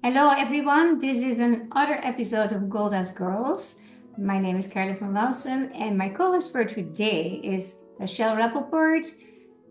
Hello, everyone. This is another episode of Gold as Girls. My name is Carla from Walsum, and my co-host for today is Rachel Rappaport,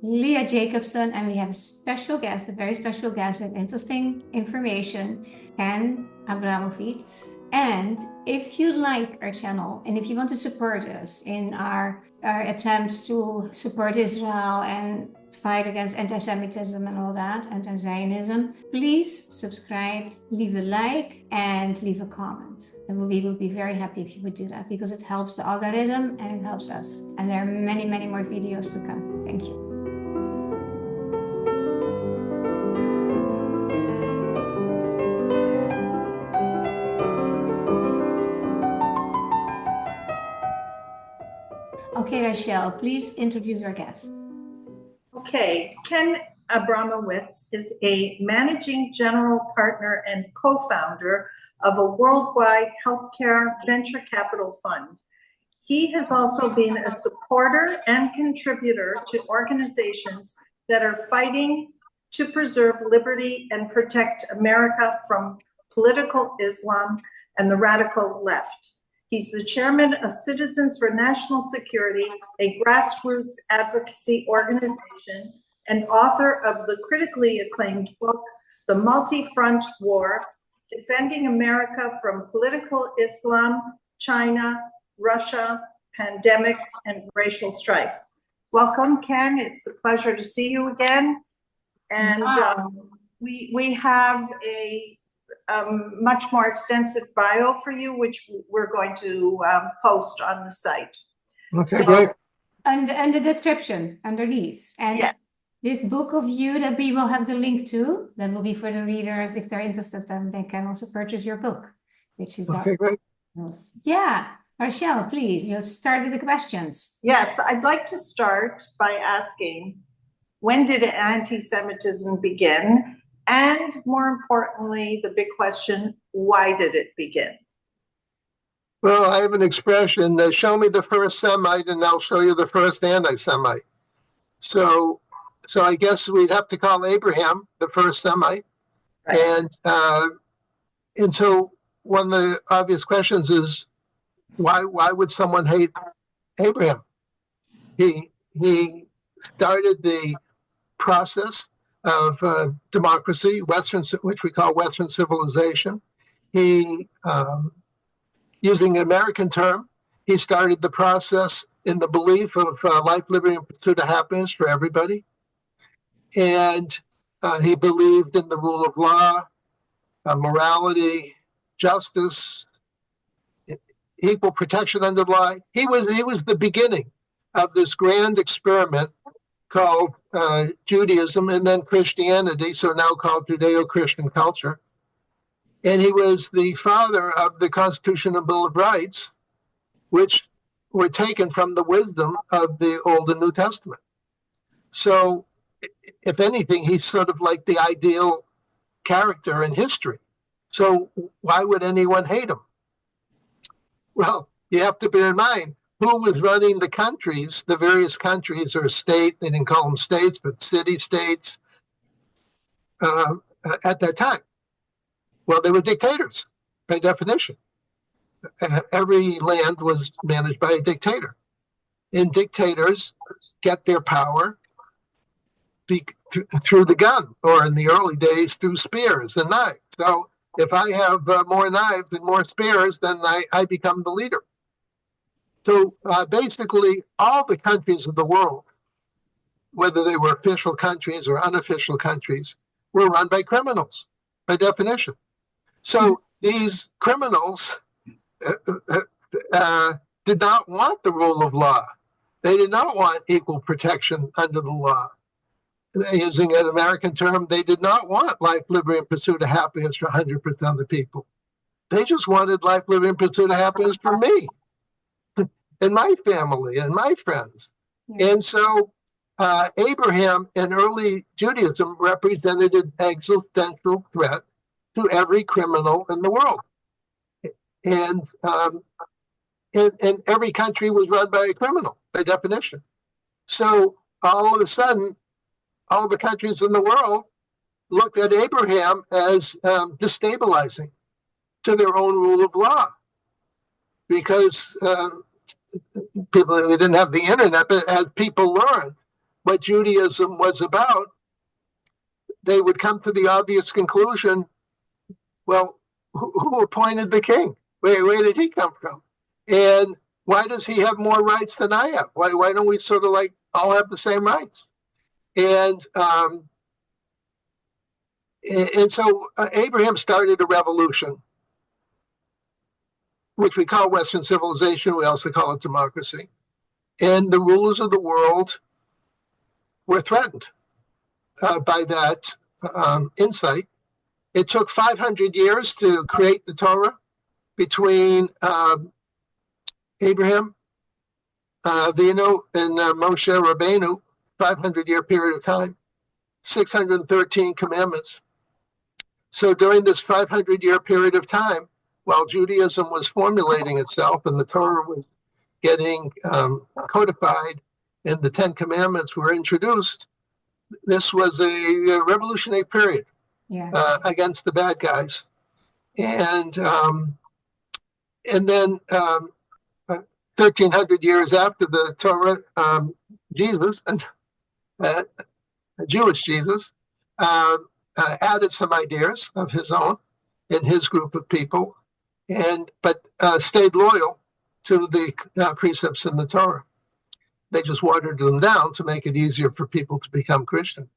Leah Jacobson, and we have a special guest, a very special guest with interesting information, Ken Abramowitz. And if you like our channel and if you want to support us in our attempts to support Israel and fight against anti-Semitism and all that, anti-Zionism, please subscribe, leave a like, and leave a comment. And we will be very happy if you would do that because it helps the algorithm and it helps us. And there are many, many more videos to come. Thank you. Okay, Rachel, please introduce our guest. Okay, Ken Abramowitz is a managing general partner and co-founder of a worldwide healthcare venture capital fund. He has also been a supporter and contributor to organizations that are fighting to preserve liberty and protect America from political Islam and the radical left. He's the chairman of Citizens for National Security, a grassroots advocacy organization, and author of the critically acclaimed book, The Multi-Front War, Defending America from Political Islam, China, Russia, Pandemics, and Racial Strife. Welcome, Ken. It's a pleasure to see you again. And we have a much more extensive bio for you, which we're going to post on the site. Okay, So, great. And the description underneath. And yes, this book of you that we will have the link to, that will be for the readers. If they're interested, then they can also purchase your book, which is Okay, great. Yeah, Rachel, please, you'll start with the questions. yes, I'd like to start by asking, when did anti-Semitism begin? And more importantly, the big question, why did it begin? Well, I have an expression, show me the first Semite and I'll show you the first anti-Semite. So I guess we'd have to call Abraham the first Semite. Right. And so one of the obvious questions is, why would someone hate Abraham? He started the process of democracy, which we call Western civilization. He, using an American term, he started the process in the belief of life, liberty, and pursuit of happiness for everybody. And he believed in the rule of law, morality, justice, equal protection under the law. He was the beginning of this grand experiment called Judaism and then Christianity, so now called Judeo-Christian culture. And he was the father of the Constitution and Bill of Rights, which were taken from the wisdom of the Old and New Testament. So, if anything, he's sort of like the ideal character in history. So why would anyone hate him? Well, you have to bear in mind, who was running the countries, the various countries or state, they didn't call them states, but city-states at that time? Well, they were dictators, by definition. Every land was managed by a dictator. And dictators get their power through the gun, or in the early days, through spears and knives. So if I have more knives and more spears, then I become the leader. So basically, all the countries of the world, whether they were official countries or unofficial countries, were run by criminals, by definition. So these criminals did not want the rule of law. They did not want equal protection under the law. Using an American term, they did not want life, liberty, and pursuit of happiness for 100% of the people. They just wanted life, liberty, and pursuit of happiness for me and my family and my friends. Yeah. And so Abraham in early Judaism represented an existential threat to every criminal in the world. And every country was run by a criminal, by definition. So all of a sudden, all the countries in the world looked at Abraham as destabilizing to their own rule of law, because people, we didn't have the internet, but as people learned what Judaism was about, they would come to the obvious conclusion, well, who appointed the king? Where did he come from? And why does he have more rights than I have? Why don't we sort of like all have the same rights? And so Abraham started a revolution, which we call Western civilization. We also call it democracy. And the rulers of the world were threatened by that insight. It took 500 years to create the Torah between Abraham, Avinu, and Moshe Rabbeinu, 500-year period of time, 613 commandments. So during this 500-year period of time, while Judaism was formulating itself and the Torah was getting codified and the 10 Commandments were introduced, this was a revolutionary period against the bad guys. And then 1,300 years after the Torah, Jesus, Jewish Jesus, added some ideas of his own in his group of people, but stayed loyal to the precepts in the Torah. They just watered them down to make it easier for people to become Christian.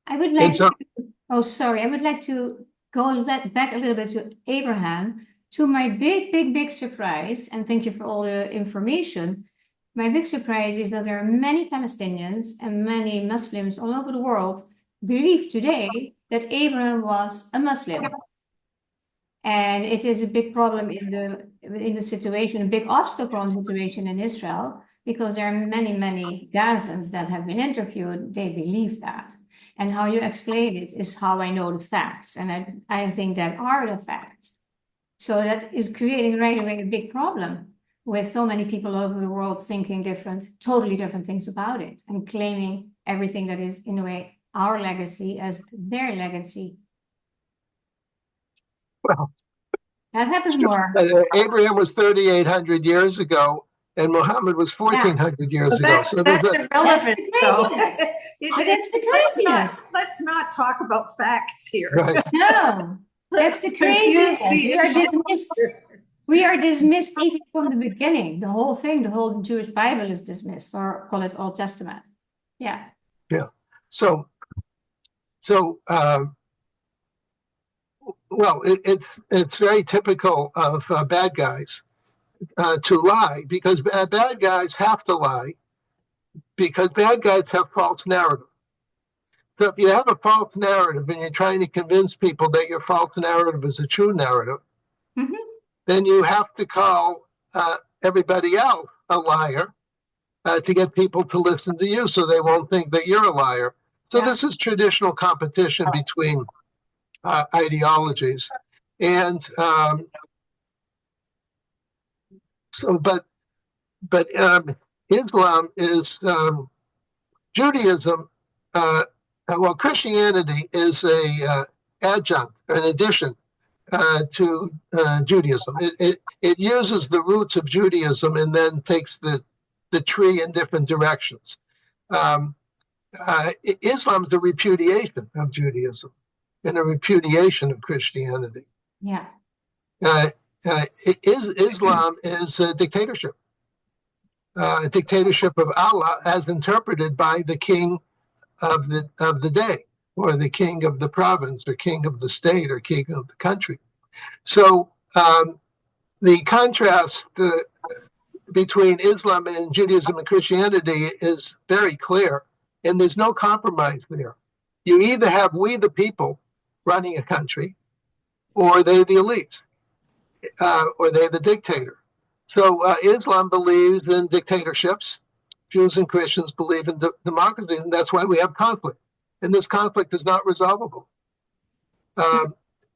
I would like I would like to go back a little bit to Abraham. To my big surprise, and thank you for all the information, my big surprise is that there are many Palestinians and many Muslims all over the world believe today that Abraham was a Muslim. And it is a big problem in the situation, a big obstacle in the situation in Israel, because there are many Gazans that have been interviewed, they believe that. And how you explain it is how I know the facts. And I think that are the facts. So that is creating right away a big problem with so many people all over the world thinking totally different things about it and claiming everything that is in a way our legacy as their legacy. Well, that happens more. Abraham was 3,800 years ago, and Muhammad was 1,400 years ago. So that's irrelevant. That's the craziness. Let's not talk about facts here. Right. No. That's the craziness. We are dismissed even from the beginning. The whole thing, the whole Jewish Bible is dismissed, or call it Old Testament. Yeah. Yeah. So well, it's very typical of bad guys to lie, because bad guys have to lie, because bad guys have false narrative. So if you have a false narrative and you're trying to convince people that your false narrative is a true narrative, then you have to call everybody else a liar to get people to listen to you so they won't think that you're a liar. So this is traditional competition between ideologies. And but Islam is Judaism. Well, Christianity is a adjunct, an addition to Judaism. It uses the roots of Judaism and then takes the tree in different directions. Islam is a repudiation of Judaism and a repudiation of Christianity. Yeah. Islam is a dictatorship of Allah as interpreted by the king of the day, or the king of the province, or king of the state, or king of the country. So the contrast between Islam and Judaism and Christianity is very clear, and there's no compromise there. You either have we the people running a country, or they the elite, or they the dictator. So Islam believes in dictatorships. Jews and Christians believe in democracy, and that's why we have conflict. And this conflict is not resolvable.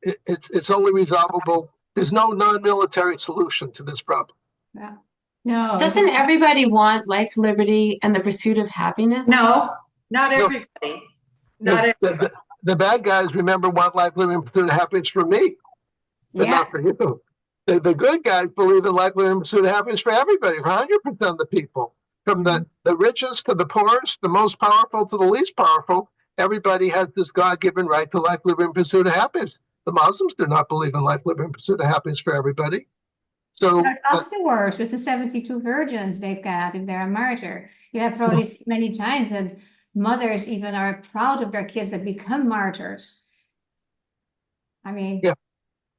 It's only resolvable. There's no non-military solution to this problem. Yeah. No. Doesn't everybody want life, liberty, and the pursuit of happiness? No, not everybody. Not everybody. the bad guys, remember, want life, living, pursuit of happiness for me, but not for you. The good guys believe in life, living, pursuit of happiness for everybody, for 100% of the people, from the richest to the poorest, the most powerful to the least powerful. Everybody has this God-given right to life, living, pursuit of happiness. The Muslims do not believe in life, living, pursuit of happiness for everybody. So start afterwards with the 72 virgins they've got if they're a martyr. You have probably seen many times that mothers even are proud of their kids that become martyrs. I mean,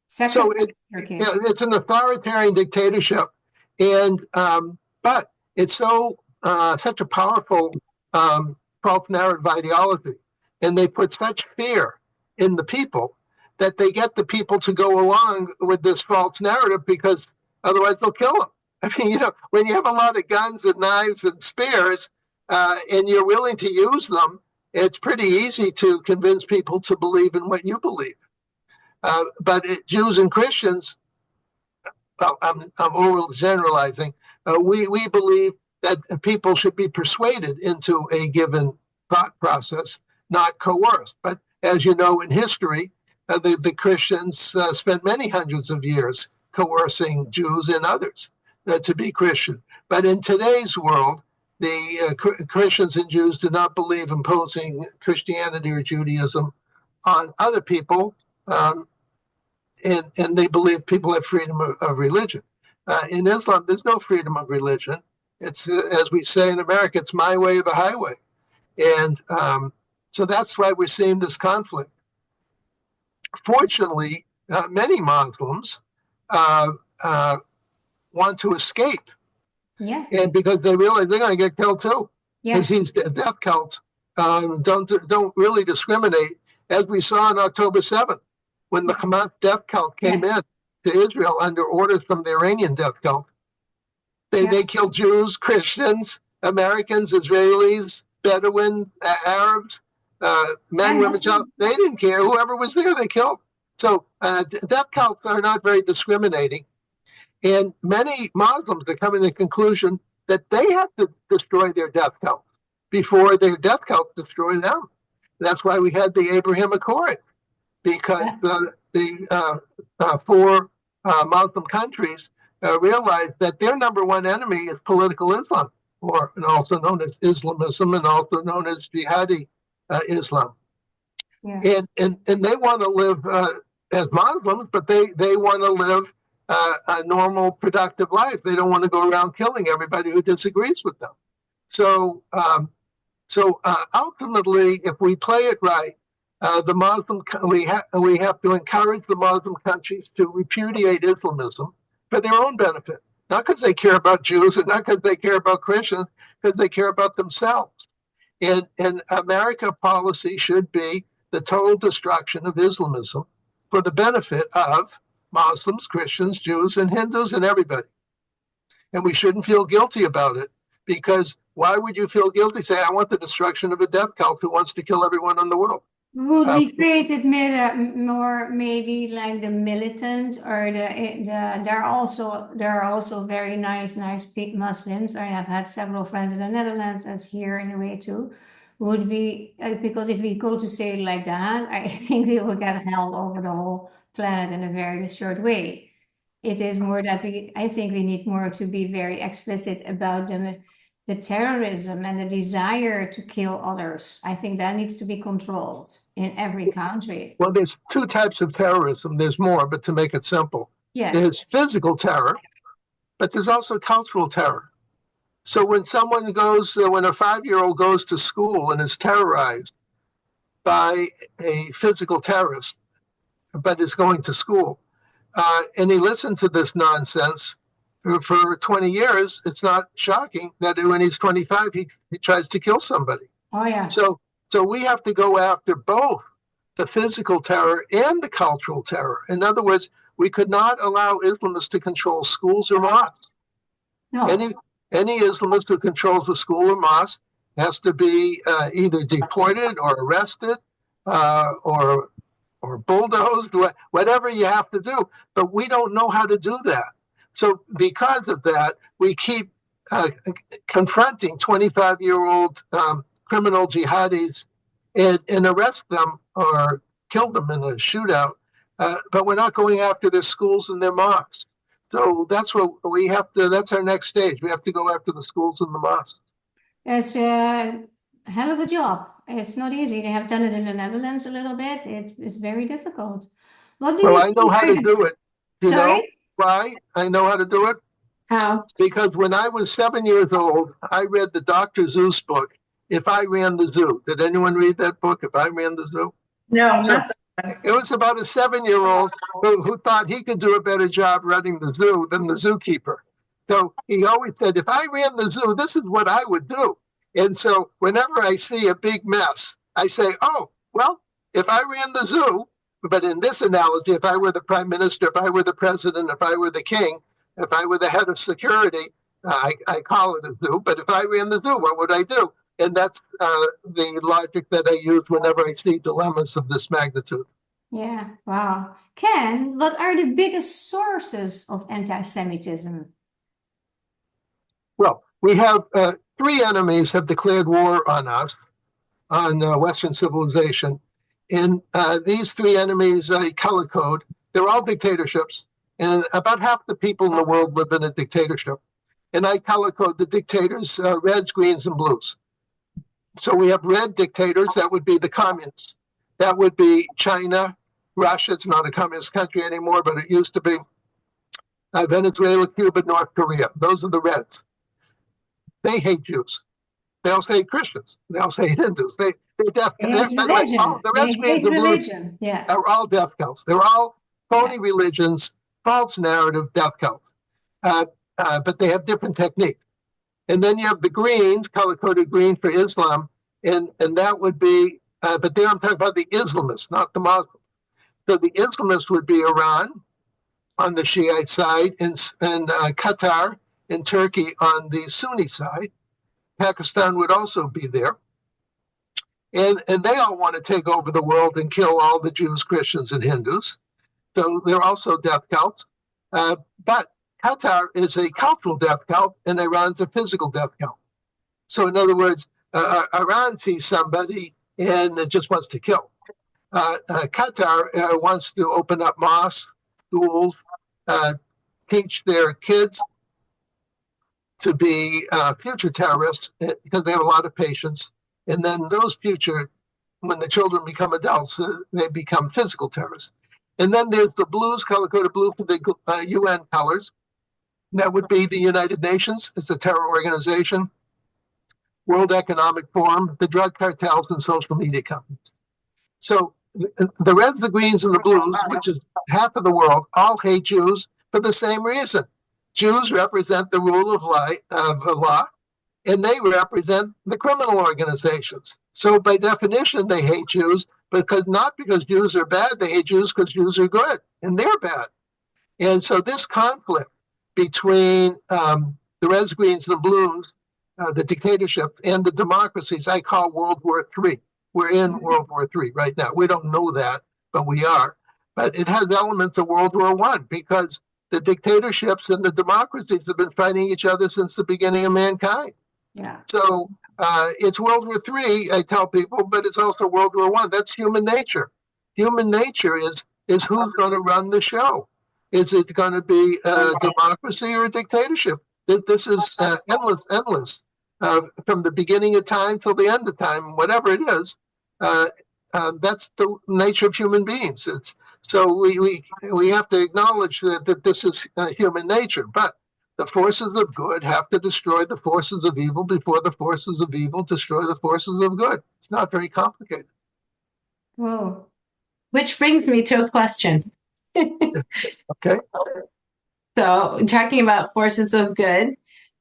so it's an authoritarian dictatorship, and but it's such a powerful false narrative ideology, and they put such fear in the people that they get the people to go along with this false narrative because otherwise they'll kill them. I mean, when you have a lot of guns and knives and spears and you're willing to use them, it's pretty easy to convince people to believe in what you believe. But Jews and Christians, I'm overgeneralizing, we believe that people should be persuaded into a given thought process, not coerced. But as you know, in history, the Christians spent many hundreds of years coercing Jews and others to be Christian. But in today's world, the Christians and Jews do not believe imposing Christianity or Judaism on other people, and they believe people have freedom of religion. In Islam, there's no freedom of religion. It's, as we say in America, it's my way or the highway. And so that's why we're seeing this conflict. Fortunately, many Muslims want to escape. Yeah. And because they realize they're going to get killed too. Because these death cults don't really discriminate, as we saw on October 7th, when the Hamas death cult came in to Israel under orders from the Iranian death cult. They killed Jews, Christians, Americans, Israelis, Bedouin, Arabs, men, women, child. They didn't care. Whoever was there, they killed. So death cults are not very discriminating. And many Muslims are coming to the conclusion that they have to destroy their death cults before their death cults destroy them. That's why we had the Abraham Accord, because the four Muslim countries realized that their number one enemy is political Islam, or also known as Islamism, and also known as jihadi Islam. Yeah. And they want to live as Muslims, but they want to live a normal, productive life. They don't want to go around killing everybody who disagrees with them. So ultimately, if we play it right, we have to encourage the Muslim countries to repudiate Islamism for their own benefit, not because they care about Jews and not because they care about Christians, because they care about themselves. And America policy should be the total destruction of Islamism for the benefit of Muslims, Christians, Jews, and Hindus, and everybody. And we shouldn't feel guilty about it, because why would you feel guilty? Say, I want the destruction of a death cult who wants to kill everyone in the world. Would we phrase it more maybe like the militant, or there are also very nice Muslims. I have had several friends in the Netherlands, as here in a way too. Would be because if we go to say it like that, I think we will get held over the whole planet in a very short way. It is more that I think we need more to be very explicit about the terrorism and the desire to kill others. I think that needs to be controlled in every country. Well, there's two types of terrorism. There's more, but to make it simple, there's physical terror, but there's also cultural terror. So when someone goes, when a 5-year-old goes to school and is terrorized by a physical terrorist, but is going to school, and he listens to this nonsense for 20 years, it's not shocking that when he's 25, he tries to kill somebody. Oh, yeah. So we have to go after both the physical terror and the cultural terror. In other words, we could not allow Islamists to control schools or mosques. No. Any Islamist who controls a school or mosque has to be either deported or arrested or bulldozed, whatever you have to do. But we don't know how to do that. So because of that, we keep confronting 25-year-old criminal jihadis and arrest them or kill them in a shootout. But we're not going after their schools and their mosques. So that's what we have to, that's our next stage. We have to go after the schools and the mosques. It's a hell of a job. It's not easy. They have done it in the Netherlands a little bit. It is very difficult. What do Well, you I know think how to are- do it. You know Sorry? why I know how to do it? How? Because when I was 7 years old, I read the Dr. Seuss book, If I Ran the Zoo. Did anyone read that book, If I Ran the Zoo? No, So not it was about a 7-year-old who thought he could do a better job running the zoo than the zookeeper. So he always said, if I ran the zoo, this is what I would do. And so whenever I see a big mess, I say, oh, well, if I ran the zoo, but in this analogy, if I were the prime minister, if I were the president, if I were the king, if I were the head of security, I call it a zoo, but if I ran the zoo, what would I do? And that's the logic that I use whenever I see dilemmas of this magnitude. Yeah, wow. Ken, what are the biggest sources of anti-Semitism? Well, we have three enemies have declared war on us, on Western civilization. And these three enemies, I color code. They're all dictatorships. And about half the people in the world live in a dictatorship. And I color code the dictators, reds, greens, and blues. So we have red dictators, that would be the communists. That would be China, Russia, it's not a communist country anymore, but it used to be. Venezuela, Cuba, North Korea. Those are the reds. They hate Jews. They also hate Christians. They also hate Hindus. They're death They counts. hate religion. The They reds, greens, hate and blues religion. Yeah. are all death counts. They're all phony religions, false narrative, death counts. But they have different techniques. And then you have the greens, color-coded green for Islam, and that would be, but there I'm talking about the Islamists, not the Muslims. So the Islamists would be Iran on the Shiite side, and Qatar and Turkey on the Sunni side. Pakistan would also be there. And they all want to take over the world and kill all the Jews, Christians, and Hindus. So they're also death cults. But Qatar is a cultural death cult, and Iran's a physical death cult. So in other words, Iran sees somebody and just wants to kill. Qatar wants to open up mosques, schools, teach their kids to be future terrorists because they have a lot of patience. And then those future, when the children become adults, they become physical terrorists. And then there's the blues, color-coded blue for the UN colors. That would be the United Nations. It's a terror organization. World Economic Forum, the drug cartels, and social media companies. So the reds, the greens, and the blues, which is half of the world, all hate Jews for the same reason. Jews represent the rule of law, and they represent the criminal organizations. So by definition, they hate Jews, not because Jews are bad, they hate Jews because Jews are good, and they're bad. And so this conflict between the reds, greens, and the blues, the dictatorship, and the democracies, I call World War III. We're in World War III right now. We don't know that, but we are. But it has elements of World War I because the dictatorships and the democracies have been fighting each other since the beginning of mankind. Yeah. So it's World War III, I tell people, but it's also World War I. That's human nature. Human nature is who's going to run the show. Is it going to be a democracy or a dictatorship? This is endless. From the beginning of time till the end of time, whatever it is, that's the nature of human beings. So we have to acknowledge that this is human nature. But the forces of good have to destroy the forces of evil before the forces of evil destroy the forces of good. It's not very complicated. Whoa. Which brings me to a question. Okay. So, talking about forces of good,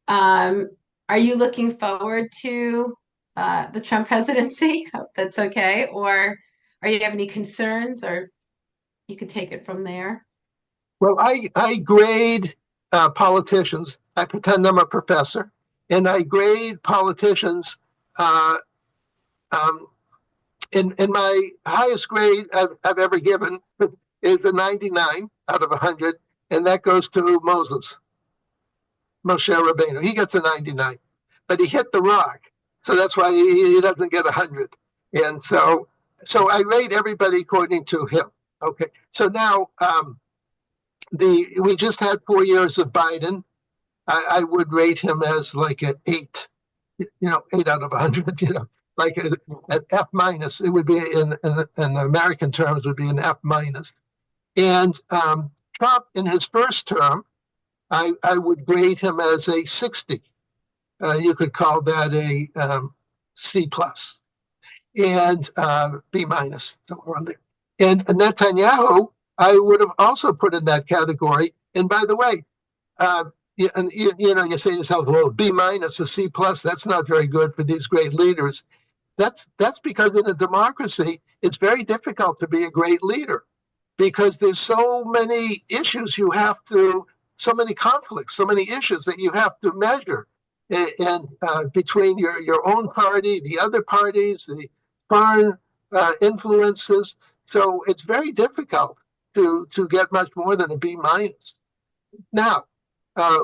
are you looking forward to the Trump presidency? Hope that's okay. Or are you have any concerns, or you could take it from there? Well, I grade politicians. I pretend I'm a professor, and I grade politicians. In my highest grade I've ever given is a 99 out of 100, and that goes to Moshe Rabbeinu. He gets a 99, but he hit the rock, so that's why he doesn't get 100. And so I rate everybody according to him. Okay. So now we just had 4 years of Biden. I would rate him as like an 8, 8 out of 100, like an F minus. It would be in American terms would be an F minus. And Trump in his first term, I would grade him as a 60. You could call that a C plus and B minus, somewhere on there. And Netanyahu, I would have also put in that category. And by the way, you say to yourself, well, B minus or C plus, that's not very good for these great leaders. That's because in a democracy, it's very difficult to be a great leader because there's so many issues so many conflicts, so many issues that you have to measure. And between your own party, the other parties, the foreign influences. So it's very difficult to get much more than a B minus. Now,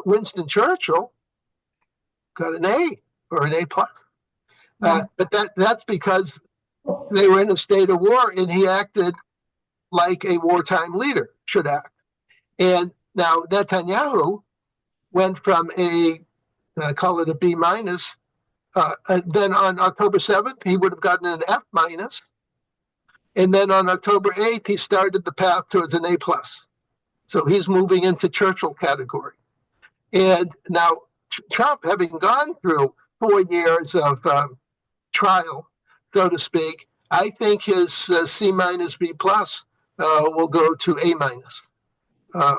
Winston Churchill got an A or an A plus. But that's because they were in a state of war and he acted like a wartime leader should act. And now Netanyahu went from call it a B minus. Then on October 7th, he would have gotten an F minus. And then on October 8th, he started the path towards an A plus. So he's moving into Churchill category. And now Trump, having gone through 4 years of trial, so to speak, I think his C minus B plus will go to A minus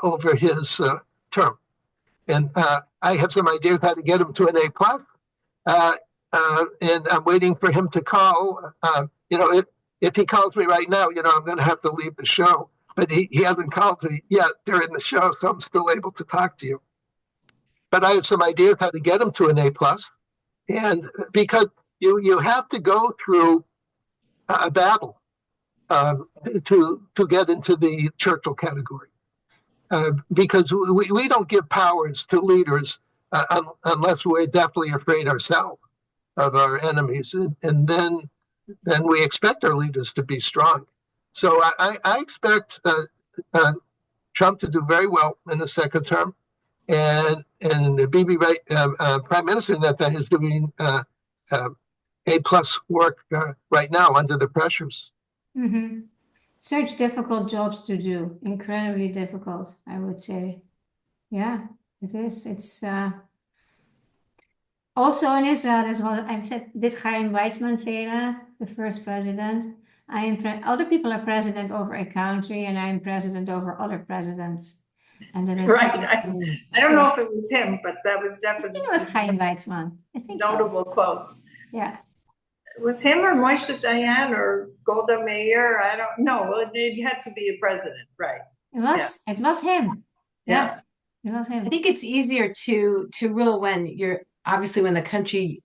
over his term. And I have some ideas how to get him to an A plus. And I'm waiting for him to call. If he calls me right now, I'm going to have to leave the show. But he hasn't called me yet during the show, so I'm still able to talk to you. But I have some ideas how to get him to an A plus. And because you have to go through a battle to get into the Churchill category. Because we don't give powers to leaders unless we're deathly afraid ourselves of our enemies. And then we expect our leaders to be strong. So I expect Trump to do very well in the second term. And Bibi, Prime Minister Netanyahu is doing A plus work right now under the pressures. Mm-hmm. Such difficult jobs to do, incredibly difficult, I would say. Yeah, it is. It's also in Israel as well. I've said, did Chaim Weizmann say that? The first president. Other people are president over a country, and I'm president over other presidents. And then right. I don't know if it was him, but that was definitely. I think it was Chaim Weizmann. I think notable quotes. Yeah. It was him or Moshe Dayan or Golda Meir. I don't know. It had to be a president, right? It was him. Yeah. It was him. I think it's easier to rule when when the country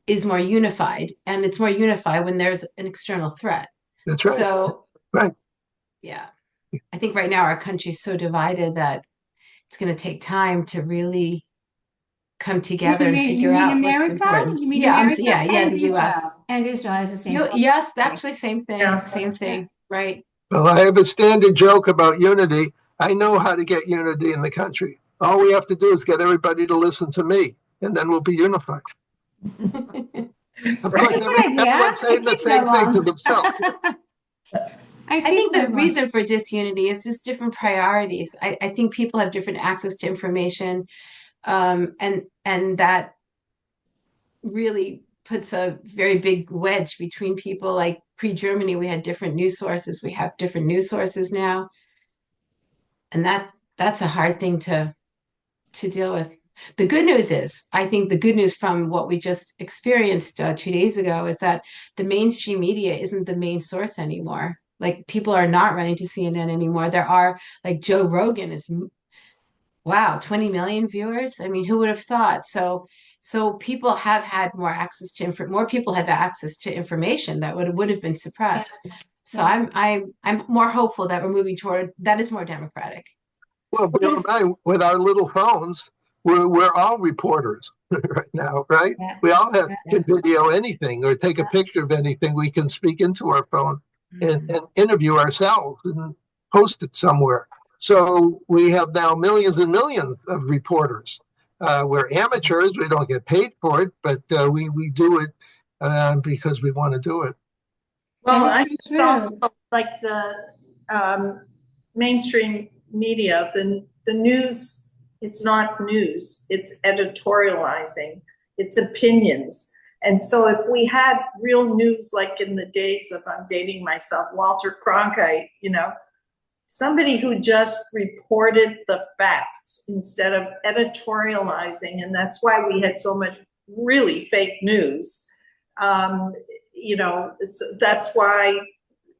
is more unified, and it's more unified when there's an external threat. That's right. So, right. Yeah. I think right now our country is so divided that it's going to take time to really come together and figure out what's important. The U.S. And Israel is the same. Yes, actually, same thing. Yeah. Same thing, right? Well, I have a standard joke about unity. I know how to get unity in the country. All we have to do is get everybody to listen to me, and then we'll be unified. Of course, everyone's saying the same thing to themselves. I think the reason for disunity is just different priorities. I think people have different access to information, and that really puts a very big wedge between people. Like pre-Germany, we had different news sources. We have different news sources now, and that's a hard thing to deal with. The good news is, I think the good news from what we just experienced 2 days ago is that the mainstream media isn't the main source anymore. Like, people are not running to CNN anymore. There are, like, Joe Rogan is, 20 million viewers. I mean, who would have thought? So people have had more access to more people have access to information that would have been suppressed. Yeah. So I'm more hopeful that we're moving toward that is more democratic. Well, with our little phones, we're all reporters. right now, right? Yeah. We all have Yeah. can video anything or take a picture of anything. We can speak into our phone and interview ourselves and post it somewhere. So we have now millions and millions of reporters. We're amateurs. We don't get paid for it, but we do it because we want to do it. Well, And I it's think true. also like the mainstream media, the news, it's not news, it's editorializing, it's opinions. And so if we had real news, like in the days of, I'm dating myself, Walter Cronkite, you know, somebody who just reported the facts instead of editorializing, and that's why we had so much really fake news. You know, that's why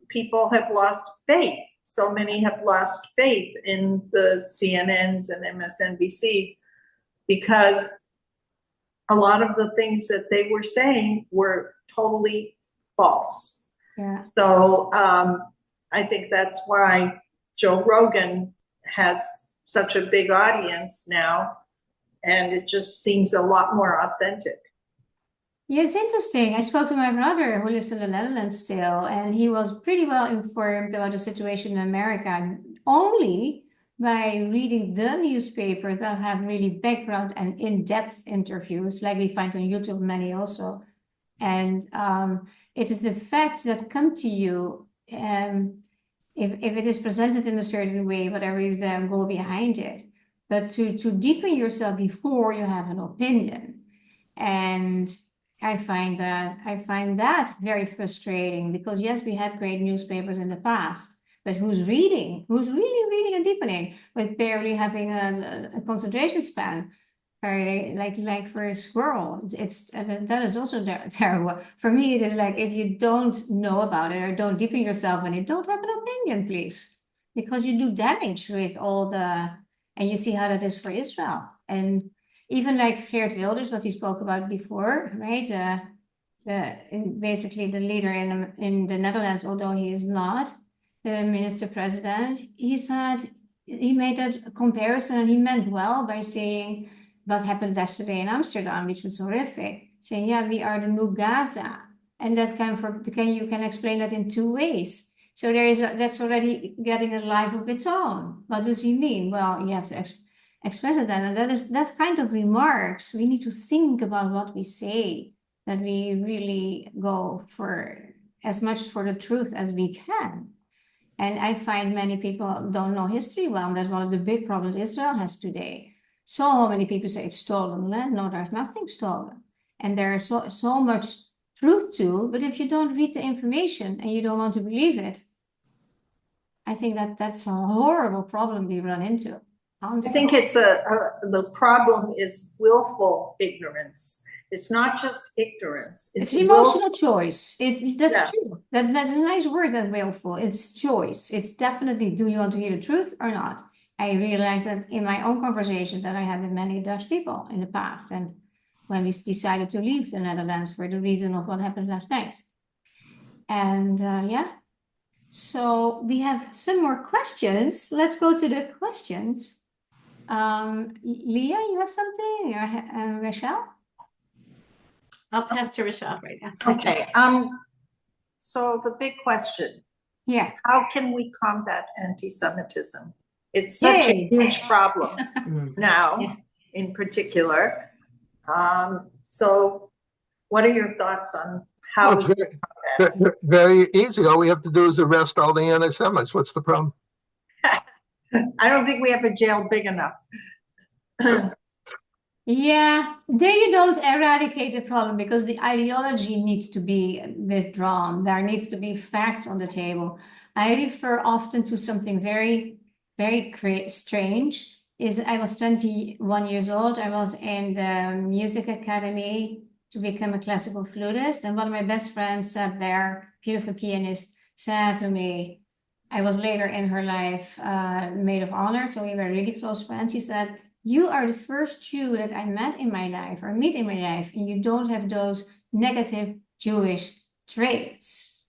people have lost faith. So many have lost faith in the CNNs and MSNBCs because a lot of the things that they were saying were totally false. Yeah. So I think that's why Joe Rogan has such a big audience now, and it just seems a lot more authentic. Yeah, it's interesting. I spoke to my brother who lives in the Netherlands still, and he was pretty well informed about the situation in America only by reading the newspapers that have really background and in-depth interviews, like we find on YouTube many also. And it is the facts that come to you, if it is presented in a certain way, whatever is the goal behind it. But to deepen yourself before you have an opinion. And I find that very frustrating because yes, we had great newspapers in the past, but who's reading? Who's really reading and deepening with barely having a concentration span? Very like for a squirrel, that is also terrible. For me, it is like if you don't know about it or don't deepen yourself in it, don't have an opinion, please, because you do damage with all the, and you see how that is for Israel and. Even like Geert Wilders, what we spoke about before, right? Basically the leader in the Netherlands, although he is not the minister president, he made that comparison and he meant well by saying what happened yesterday in Amsterdam, which was horrific, saying, yeah, we are the new Gaza. And that you can explain that in two ways. So that's already getting a life of its own. What does he mean? Well, you have to express it then. And that kind of remarks, we need to think about what we say, that we really go for as much for the truth as we can. And I find many people don't know history well. That's one of the big problems Israel has today. So many people say it's stolen land. No, there's nothing stolen. And there's so much truth to, but if you don't read the information and you don't want to believe it, I think that's a horrible problem we run into. I think it's the problem is willful ignorance. It's not just ignorance. It's emotional choice. That's true. That's a nice word, that willful. It's choice. It's definitely, do you want to hear the truth or not? I realized that in my own conversation that I had with many Dutch people in the past, and when we decided to leave the Netherlands for the reason of what happened last night. And so we have some more questions. Let's go to the questions. Leah, you have something? Rachel? I'll pass to Rochelle right now. Okay. So the big question. Yeah. How can we combat anti-Semitism? It's such a huge problem now, in particular. So what are your thoughts on how we combat it? Very easy. All we have to do is arrest all the anti-Semites. What's the problem? I don't think we have a jail big enough. Yeah, there you don't eradicate the problem because the ideology needs to be withdrawn. There needs to be facts on the table. I refer often to something very, very strange. I was 21 years old. I was in the music academy to become a classical flutist. And one of my best friends sat there, beautiful pianist, said to me, I was later in her life maid of honor, so we were really close friends. He said, you are the first Jew that I met in my life or meet in my life, and you don't have those negative Jewish traits.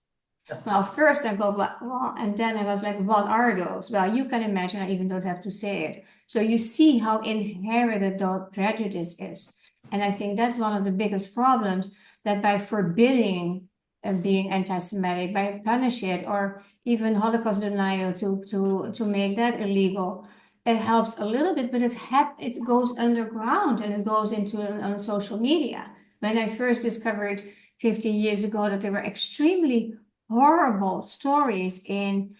Well, first I go, well, and then I was like, what are those? Well, you can imagine, I even don't have to say it. So you see how inherited that prejudice is. And I think that's one of the biggest problems, that by forbidding being anti-Semitic, by punish it, or even Holocaust denial to make that illegal, it helps a little bit, but it goes underground and it goes into on social media. When I first discovered 15 years ago that there were extremely horrible stories in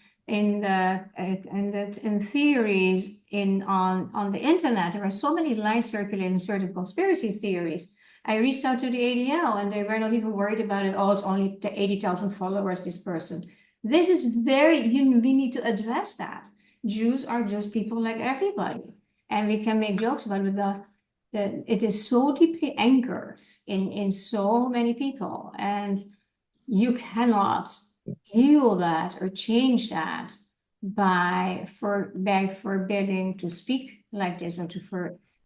theories on the internet, there were so many lies circulating, certain conspiracy theories. I reached out to the ADL and they were not even worried about it. Oh, it's only 80,000 followers, this person. This is we need to address that. Jews are just people like everybody. And we can make jokes about it, but it is so deeply anchored in so many people. And you cannot heal that or change that by forbidding to speak like this, or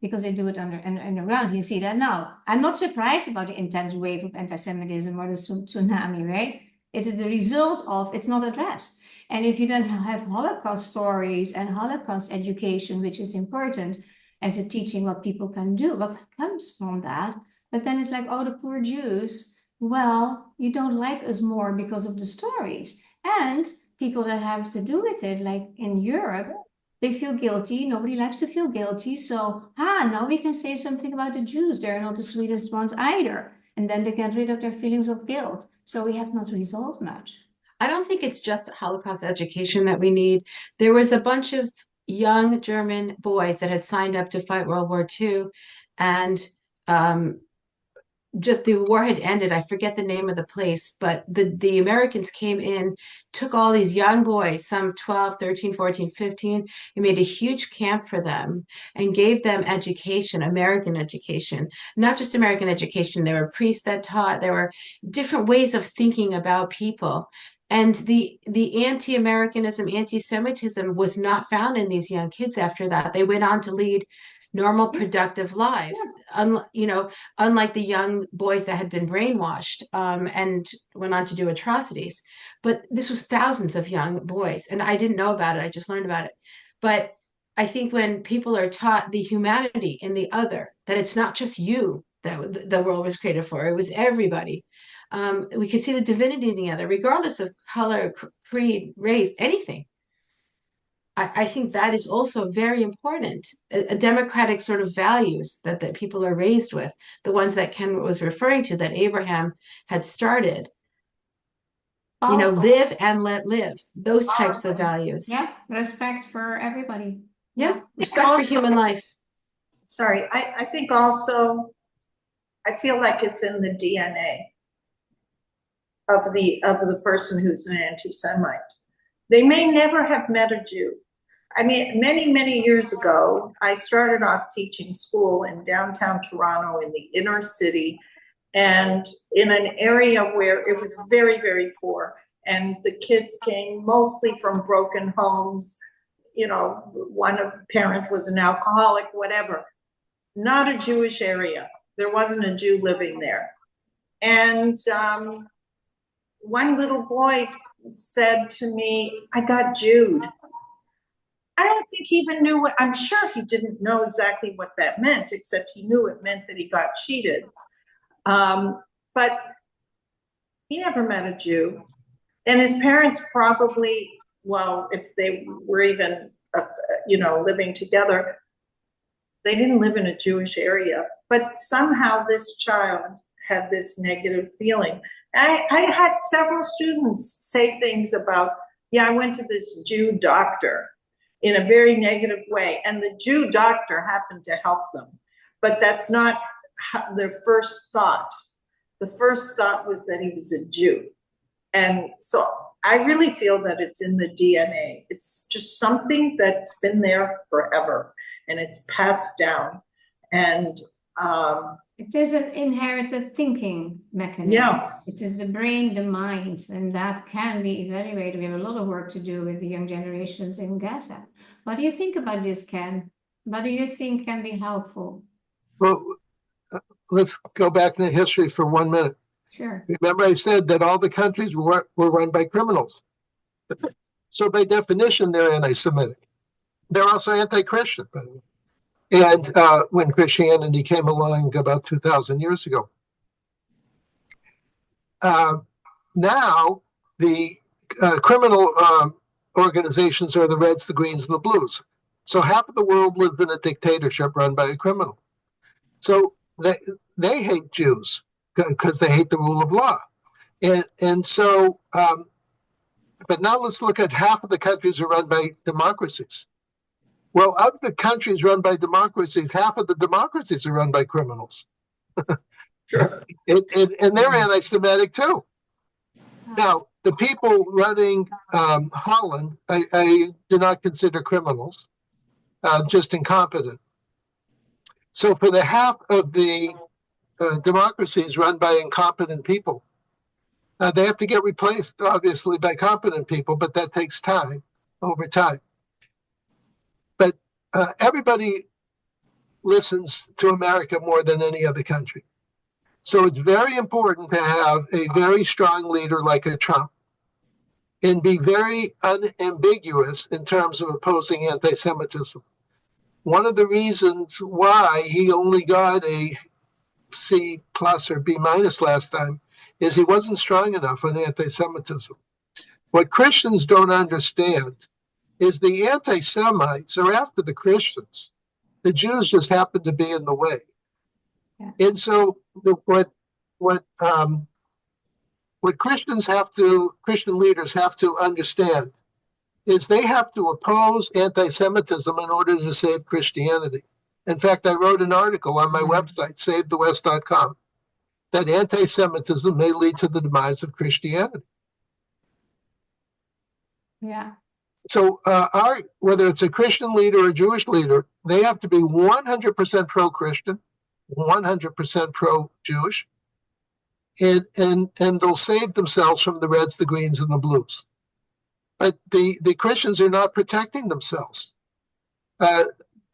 because they do it around. You see that now. I'm not surprised about the intense wave of anti-Semitism or the tsunami, right? It is the result of it's not addressed. And if you then have Holocaust stories and Holocaust education, which is important as a teaching what people can do, what comes from that, but then it's like, oh, the poor Jews, well, you don't like us more because of the stories. And people that have to do with it, like in Europe, they feel guilty. Nobody likes to feel guilty. So, now we can say something about the Jews. They're not the sweetest ones either. And then they get rid of their feelings of guilt. So we have not resolved much. I don't think it's just Holocaust education that we need. There was a bunch of young German boys that had signed up to fight World War II, and just the war had ended. I forget the name of the place, but the Americans came in, took all these young boys, some 12, 13, 14, 15, and made a huge camp for them and gave them education, American education, not just American education. There were priests that taught, there were different ways of thinking about people. And the anti-Americanism, anti-Semitism was not found in these young kids after that. They went on to lead normal, productive lives, unlike the young boys that had been brainwashed and went on to do atrocities. But this was thousands of young boys, and I didn't know about it. I just learned about it. But I think when people are taught the humanity in the other, that it's not just you that the world was created for, it was everybody. We can see the divinity in the other, regardless of color, creed, race, anything. I think that is also very important. A democratic sort of values that people are raised with, the ones that Ken was referring to, that Abraham had started. Live and let live. Those types of values. Yeah, respect for everybody. Yeah, respect for human life. Sorry, I think also, I feel like it's in the DNA of the person who's an anti-Semite. They may never have met a Jew. I mean, many, many years ago, I started off teaching school in downtown Toronto in the inner city, and in an area where it was very, very poor. And the kids came mostly from broken homes. One of the parents was an alcoholic, whatever. Not a Jewish area. There wasn't a Jew living there. And one little boy said to me, I got Jewed. I don't think he even knew I'm sure he didn't know exactly what that meant, except he knew it meant that he got cheated. But he never met a Jew. And his parents probably, well, if they were even, living together, they didn't live in a Jewish area. But somehow this child had this negative feeling. I had several students say things about, I went to this Jew doctor, in a very negative way. And the Jew doctor happened to help them. But that's not their first thought. The first thought was that he was a Jew. And so I really feel that it's in the DNA. It's just something that's been there forever, and it's passed down. And it is an inherited thinking mechanism. Yeah. It is the brain, the mind, and that can be evaluated. We have a lot of work to do with the young generations in Gaza. What do you think about this, Ken? What do you think can be helpful? Well, let's go back in the history for 1 minute. Sure. Remember I said that all the countries were run by criminals. So by definition, they're anti-Semitic. They're also anti-Christian, by the way. and when Christianity came along about 2,000 years ago. Now, the criminal organizations are the Reds, the Greens, and the Blues. So half of the world lives in a dictatorship run by a criminal. So they hate Jews because they hate the rule of law. And so, but now let's look at half of the countries are run by democracies. Well, of the countries run by democracies, half of the democracies are run by criminals. Sure. And they're anti-Semitic too. Now, the people running Holland, I do not consider criminals, just incompetent. So for the half of the democracies run by incompetent people, they have to get replaced, obviously, by competent people, but that takes time, over time. But everybody listens to America more than any other country. So it's very important to have a very strong leader like a Trump and be very unambiguous in terms of opposing anti-Semitism. One of the reasons why he only got a C plus or B minus last time is he wasn't strong enough on anti-Semitism. What Christians don't understand is the anti-Semites are after the Christians. The Jews just happen to be in the way. Yeah. And so what Christian leaders have to understand is they have to oppose anti-Semitism in order to save Christianity. In fact, I wrote an article on my website, savethewest.com, that anti-Semitism may lead to the demise of Christianity. Yeah. So whether it's a Christian leader or a Jewish leader, they have to be 100% pro-Christian, 100% pro-Jewish, and they'll save themselves from the Reds, the Greens, and the Blues. But the Christians are not protecting themselves. By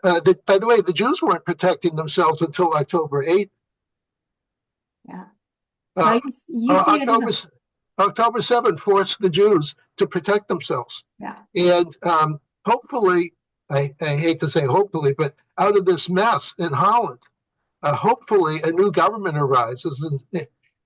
the way, the Jews weren't protecting themselves until October 8th. Yeah. Well, October 7th forced the Jews to protect themselves. Yeah. And hopefully, I hate to say hopefully, but out of this mess in Holland, hopefully a new government arises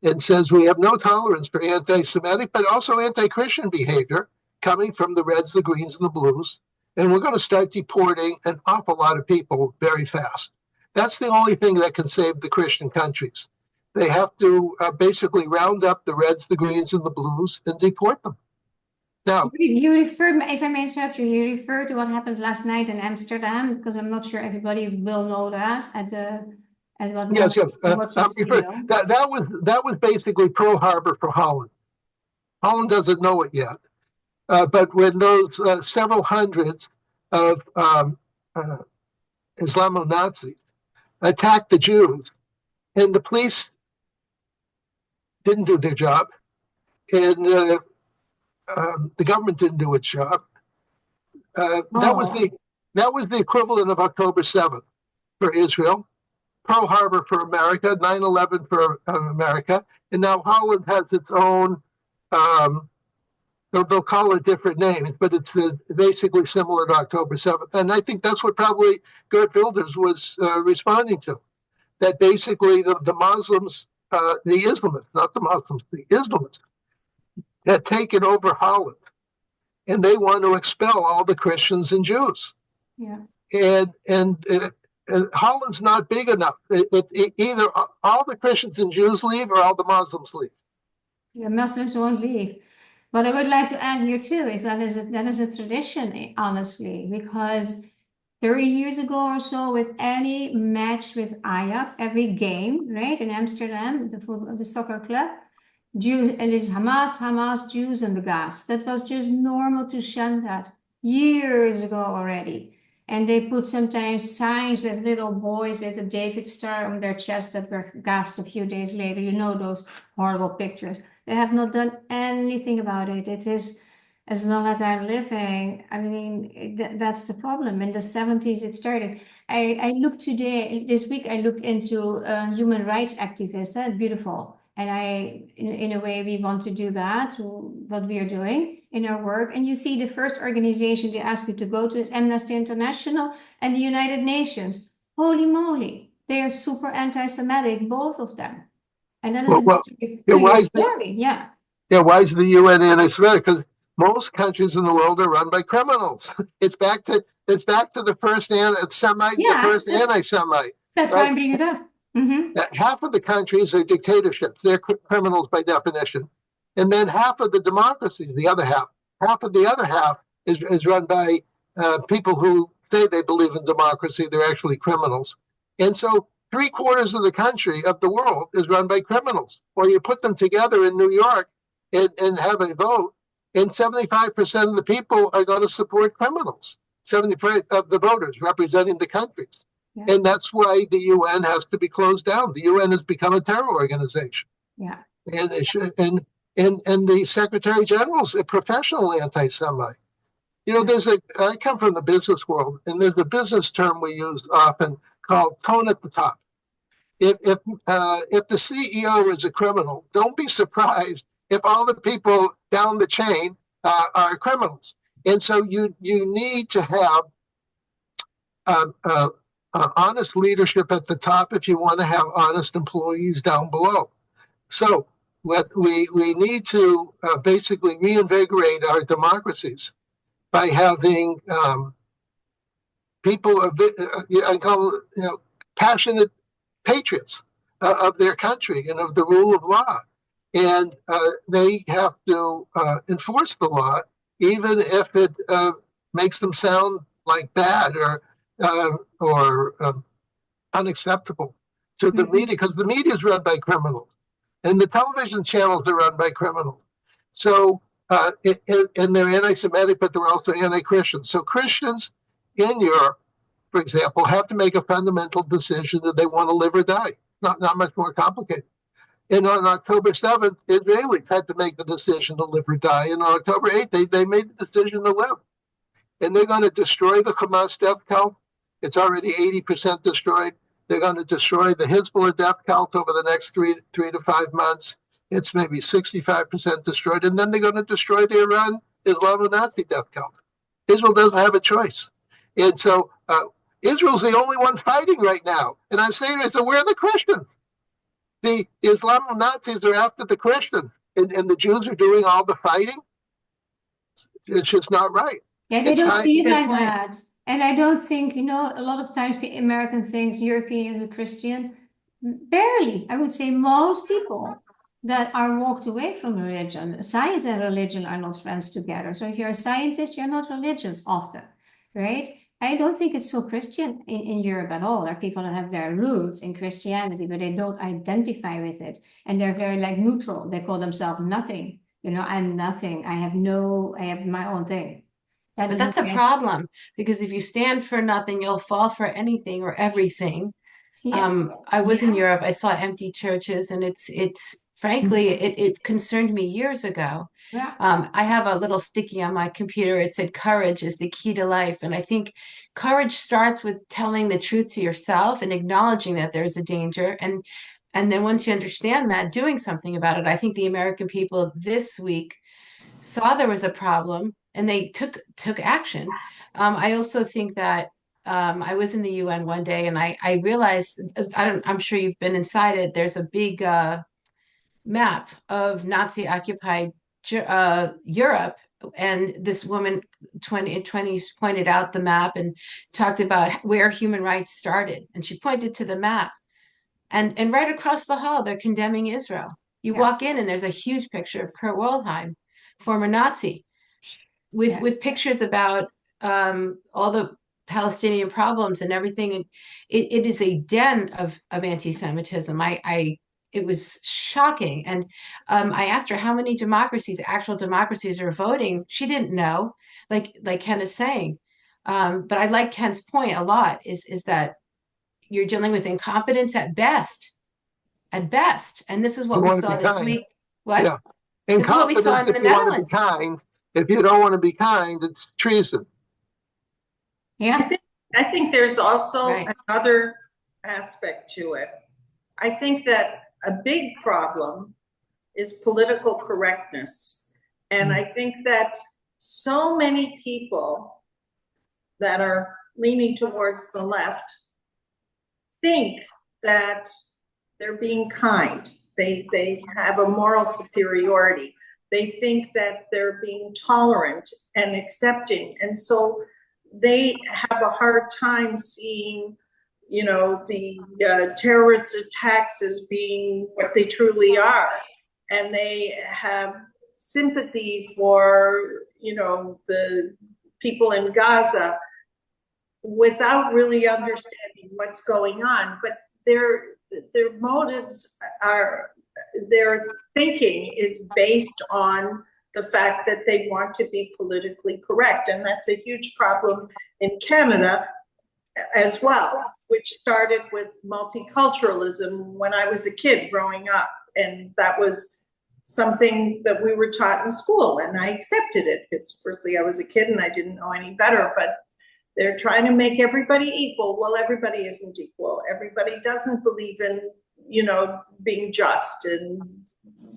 and says we have no tolerance for anti-Semitic, but also anti-Christian behavior coming from the Reds, the Greens, and the Blues. And we're going to start deporting an awful lot of people very fast. That's the only thing that can save the Christian countries. They have to basically round up the Reds, the Greens, and the Blues and deport them. Now, you refer, if I may interrupt you, you refer to what happened last night in Amsterdam, because I'm not sure everybody will know that Yes. That was basically Pearl Harbor for Holland. Holland doesn't know it yet. But when those several hundreds of Islamo-Nazis attacked the Jews, and the police didn't do their job, and the government didn't do its job, that was the equivalent of October 7th for Israel, Pearl Harbor for America, 9/11 for America, and now Holland has its own. They'll call it different names, but it's basically similar to October 7th. And I think that's what probably Geert Wilders was responding to, that basically the Muslims, the Islamists, not the Muslims, the Islamists, had taken over Holland, and they want to expel all the Christians and Jews. Yeah. And Holland's not big enough. Either all the Christians and Jews leave or all the Muslims leave. Yeah, Muslims won't leave. What I would like to add here too is that is a tradition, honestly, because 30 years ago or so, with any match with Ajax, every game, right, in Amsterdam, the soccer club, Jews, and it's Hamas, Jews, and the gas. That was just normal to chant that years ago already. And they put sometimes signs with little boys with a David star on their chest that were gassed a few days later. You know those horrible pictures. They have not done anything about it. It is, as long as I'm living, I mean, that's the problem. In the 70s, it started. I looked this week, I looked into human rights activists. Beautiful. And in a way, we want to do that, what we are doing in our work. And you see the first organization they ask you to go to is Amnesty International and the United Nations. holy moly, they are super anti-Semitic, both of them. And then Well, listen yeah, to why your is story. Yeah. why is the UN anti-Semitic? Because most countries in the world are run by criminals. It's back to the first Semite, the Yeah, first anti-Semite, that's why right? I'm bringing it up. Mm-hmm. Half of the countries are dictatorships; they're criminals by definition, and then half of the democracies, half of the other half is run by people who say they believe in democracy. They're actually criminals, and so 3/4 of the country of the world is run by criminals. Well, you put them together in New York and have a vote, and 75% of the people are going to support criminals. 70% of the voters representing the countries. Yeah. And that's why the UN has to be closed down. The UN has become a terror organization. Yeah. And it should, and the Secretary General's a professional anti-Semite. You know, I come from the business world, and there's a business term we use often called tone at the top. If the CEO is a criminal, don't be surprised if all the people down the chain are criminals. And so you need to have honest leadership at the top if you want to have honest employees down below. So what we need to basically reinvigorate our democracies by having people, I call passionate patriots of their country and of the rule of law. And they have to enforce the law, even if it makes them sound like bad or unacceptable to the media, because the media is run by criminals and the television channels are run by criminals. So, and they're anti-Semitic, but they're also anti-Christian. So Christians in Europe, for example, have to make a fundamental decision that they want to live or die. Not much more complicated. And on October 7th, Israelis had to make the decision to live or die. And on October 8th, they made the decision to live. And they're going to destroy the Hamas death cult. It's already 80% destroyed. They're going to destroy the Hezbollah death cult over the next three to 5 months. It's maybe 65% destroyed. And then they're going to destroy the Iran Islamo-Nazi death cult. Israel doesn't have a choice. And so Israel's the only one fighting right now. And I'm saying, so where are the Christians? The Islamo-Nazis are after the Christians, and the Jews are doing all the fighting. It's just not right. Yeah, they don't see it like point. that. And I don't think, a lot of times Americans think European is a Christian. Barely. I would say most people that are walked away from religion, science and religion are not friends together. So if you're a scientist, you're not religious often, right? I don't think it's so Christian in Europe at all. There are people that have their roots in Christianity, but they don't identify with it. And they're very neutral. They call themselves nothing. I'm nothing. I have my own thing. But that's a problem, because if you stand for nothing, you'll fall for anything or everything. Yeah. I was in Europe. I saw empty churches, and it's frankly, it concerned me years ago. Yeah. I have a little sticky on my computer. It said, "Courage is the key to life." And I think courage starts with telling the truth to yourself and acknowledging that there's a danger. And then once you understand that, doing something about it. I think the American people this week saw there was a problem and they took action. I also think that I was in the UN one day, and I realized, I'm sure you've been inside it. There's a big map of Nazi occupied Europe. And this woman, 2020s, pointed out the map and talked about where human rights started. And she pointed to the map. And right across the hall, they're condemning Israel. You walk in and there's a huge picture of Kurt Waldheim, former Nazi, with pictures about all the Palestinian problems and everything. And it is a den of anti-Semitism. It was shocking. And I asked her how many actual democracies are voting. She didn't know, like Ken is saying. But I like Ken's point a lot, is that you're dealing with incompetence at best. And this is what we saw this week. What? Yeah. This is what we saw in the Netherlands. If you don't want to be kind, it's treason. Yeah. I think there's also another aspect to it. I think that a big problem is political correctness. And I think that so many people that are leaning towards the left think that they're being kind. They have a moral superiority. They think that they're being tolerant and accepting. And so they have a hard time seeing, the terrorist attacks as being what they truly are. And they have sympathy for, the people in Gaza without really understanding what's going on. But their motives are, their thinking is based on the fact that they want to be politically correct. And that's a huge problem in Canada as well, which started with multiculturalism when I was a kid growing up. And that was something that we were taught in school, and I accepted it because firstly I was a kid and I didn't know any better, but they're trying to make everybody equal. Well, everybody isn't equal. Everybody doesn't believe in, being just and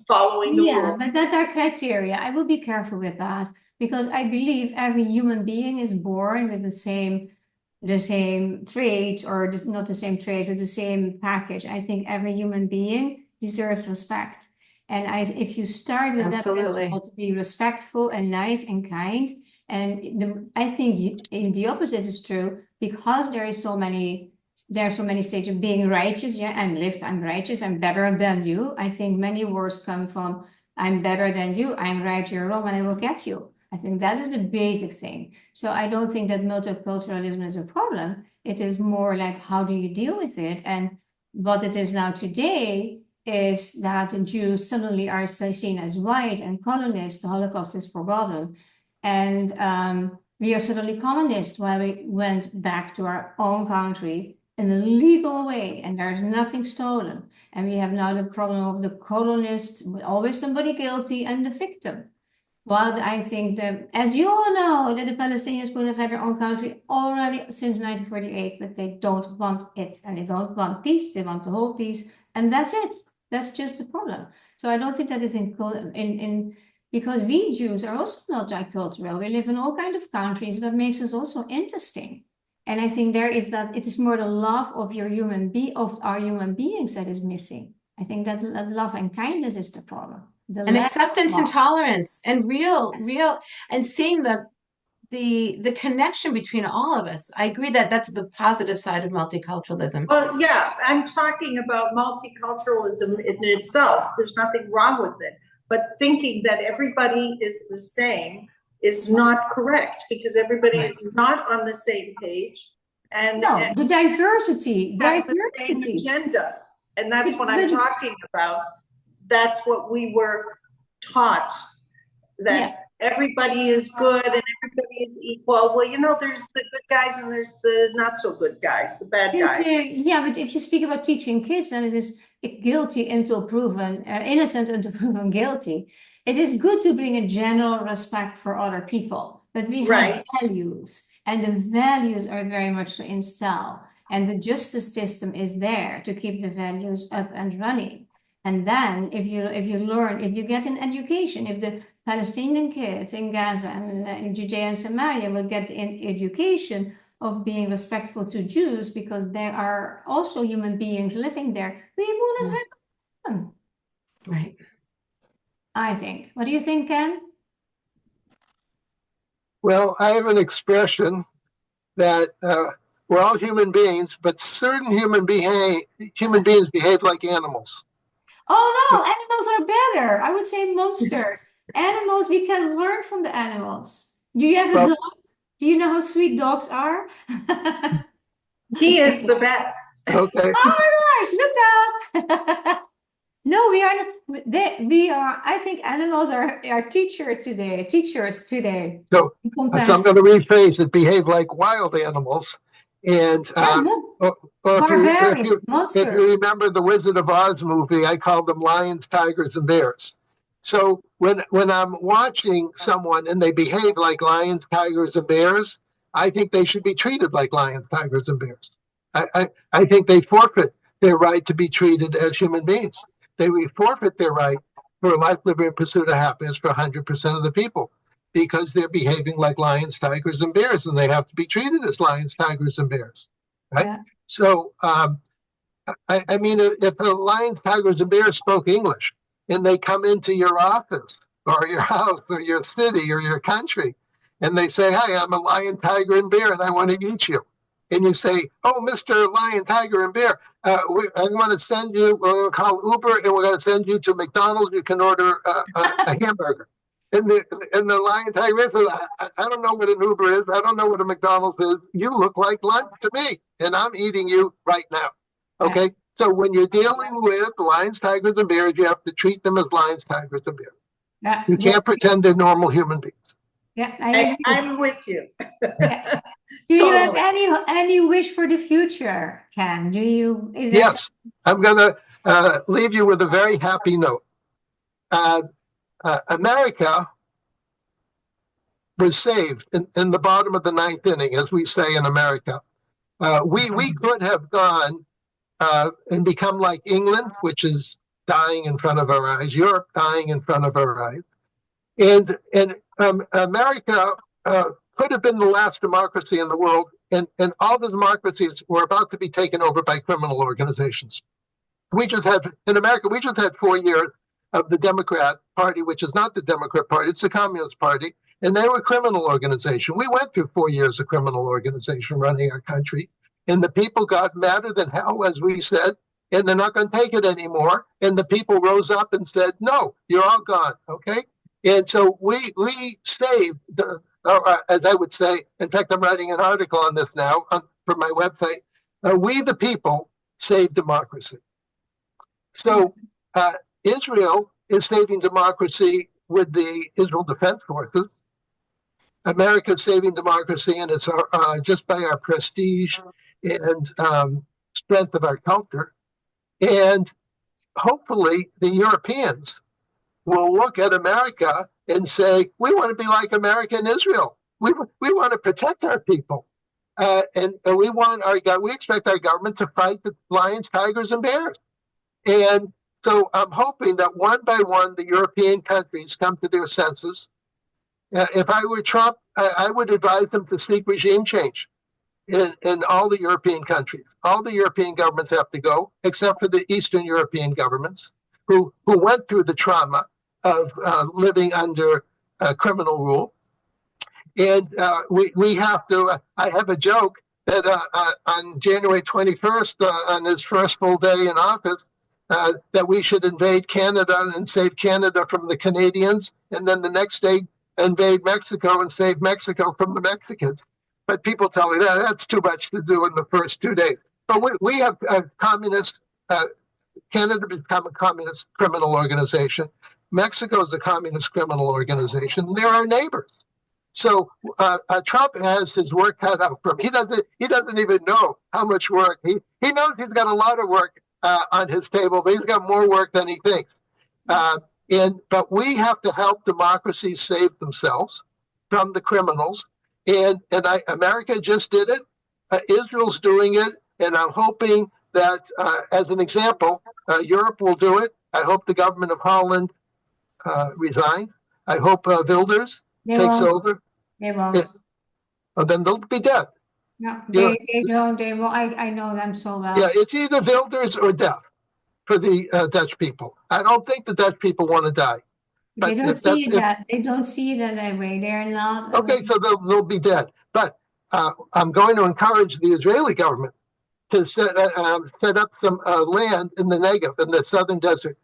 following the rules. But that's our criteria. I will be careful with that because I believe every human being is born with the same traits, or just not the same trait, but the same package. I think every human being deserves respect. And if you start with that principle to be respectful and nice and kind, and I think the opposite is true, because there are so many stages of being righteous. I'm righteous, I'm better than you. I think many words come from I'm better than you, I'm right, you're wrong, and I will get you. I think that is the basic thing. So I don't think that multiculturalism is a problem. It is more like, how do you deal with it? And what it is now today is that the Jews suddenly are seen as white and colonist. The Holocaust is forgotten. And we are suddenly communist while we went back to our own country in a legal way, and there's nothing stolen. And we have now the problem of the colonist, always somebody guilty, and the victim. Well, I think that, as you all know, that the Palestinians could have had their own country already since 1948, but they don't want it, and they don't want peace. They want the whole peace, and that's it. That's just the problem. So I don't think that is because we Jews are also multicultural. We live in all kinds of countries. That makes us also interesting. And I think there is that it is more the love of our human beings that is missing. I think that love and kindness is the problem. And acceptance and tolerance and real, and seeing the connection between all of us. I agree that that's the positive side of multiculturalism. Well, yeah, I'm talking about multiculturalism in itself. There's nothing wrong with it. But thinking that everybody is the same is not correct, because everybody is not on the same page. And the diversity. The same agenda. And that's what I'm talking about. That's what we were taught, that everybody is good and everybody is equal. Well, there's the good guys and there's the not so good guys, the bad guys. Yeah, but if you speak about teaching kids, then it is guilty until proven innocent until proven guilty. It is good to bring a general respect for other people, but we have values, and the values are very much to instill, and the justice system is there to keep the values up and running. And then if you get an education, if the Palestinian kids in Gaza and in Judea and Samaria will get an education of being respectful to Jews, because there are also human beings living there, we wouldn't have them. Right. I think. What do you think, Ken? Well, I have an expression that we're all human beings, but certain human beings behave like animals. Oh no, animals are better. I would say monsters. Animals, we can learn from the animals. Do you have a dog? Do you know how sweet dogs are? He is the best. Okay. Oh my gosh, look out. No, we are. I think animals are teachers today. So I'm going to rephrase it: behave like wild animals. And if you remember the Wizard of Oz movie, I called them lions, tigers, and bears. So when I'm watching someone and they behave like lions, tigers, and bears, I think they should be treated like lions, tigers, and bears. I think they forfeit their right to be treated as human beings. They forfeit their right for life, liberty, and pursuit of happiness for 100% of the people, because they're behaving like lions, tigers, and bears, and they have to be treated as lions, tigers, and bears, right? Yeah. So I mean, if the lions, tigers, and bears spoke English and they come into your office or your house or your city or your country and they say, "Hi, I'm a lion, tiger, and bear, and I want to eat you." And you say, "Oh, Mr. Lion, Tiger, and Bear, I want to send you, we're going to call Uber, and we're going to send you to McDonald's. You can order a hamburger." And the Lion, Tiger, Bear says, I don't know what an Uber is. I don't know what a McDonald's is. You look like lunch to me, and I'm eating you right now. Okay? Yeah. So when you're dealing with lions, tigers, and bears, you have to treat them as lions, tigers, and bears. Yeah. You can't pretend they're normal human beings. Yeah, I'm with you. Yeah. Do you have any wish for the future, Ken? Yes, I'm going to leave you with a very happy note. America was saved in the bottom of the ninth inning, as we say in America. We could have gone and become like England, which is dying in front of our eyes, Europe dying in front of our eyes. And America could have been the last democracy in the world, and all the democracies were about to be taken over by criminal organizations. In America, we just had 4 years of the Democrat Party, which is not the Democrat Party, it's the Communist Party, and they were a criminal organization. We went through 4 years of criminal organization running our country, and the people got madder than hell, as we said, and they're not going to take it anymore. And the people rose up and said, "No, you're all gone," okay? And so we saved, as I would say, in fact, I'm writing an article on this now for my website, we the people saved democracy. So Israel is saving democracy with the Israel Defense Forces. America is saving democracy, and it's just by our prestige and strength of our culture. And hopefully the Europeans will look at America and say, "We want to be like America and Israel. We want to protect our people, and we expect our government to fight the lions, tigers, and bears." And so I'm hoping that one by one the European countries come to their senses. If I were Trump, I would advise them to seek regime change in all the European countries. All the European governments have to go, except for the Eastern European governments who went through the trauma of living under criminal rule. And we have to, I have a joke that on January 21st, on his first full day in office, that we should invade Canada and save Canada from the Canadians, and then the next day invade Mexico and save Mexico from the Mexicans. But people tell me that's too much to do in the first 2 days. But we have a communist, Canada become a communist criminal organization. Mexico is a communist criminal organization. They're our neighbors. So Trump has his work cut out for him. He doesn't even know how much work. He knows he's got a lot of work on his table, but he's got more work than he thinks. But we have to help democracies save themselves from the criminals. And America just did it. Israel's doing it. And I'm hoping that, as an example, Europe will do it. I hope the government of Holland resigns. I hope Wilders takes over. They won't. Then they'll be dead. No, they don't. They won't. I know them so well. Yeah, it's either Wilders or death for the Dutch people. I don't think the Dutch people want to die. They don't see that. They don't see it that way. They're not. Okay, so they'll be dead. But I'm going to encourage the Israeli government to set up some land in the Negev, in the southern desert,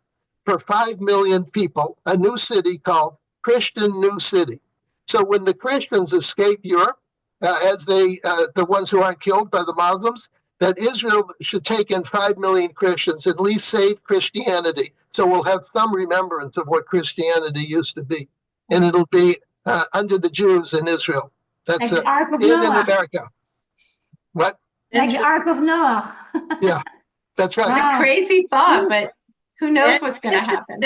for 5 million people, a new city called Christian New City. So when the Christians escape Europe, as the ones who aren't killed by the Muslims, that Israel should take in 5 million Christians, at least save Christianity. So we'll have some remembrance of what Christianity used to be. And it'll be under the Jews in Israel. That's like the Ark of in Noah. America. What? Like the Ark of Noah. Yeah, that's right. It's a crazy thought, but who knows what's going to happen?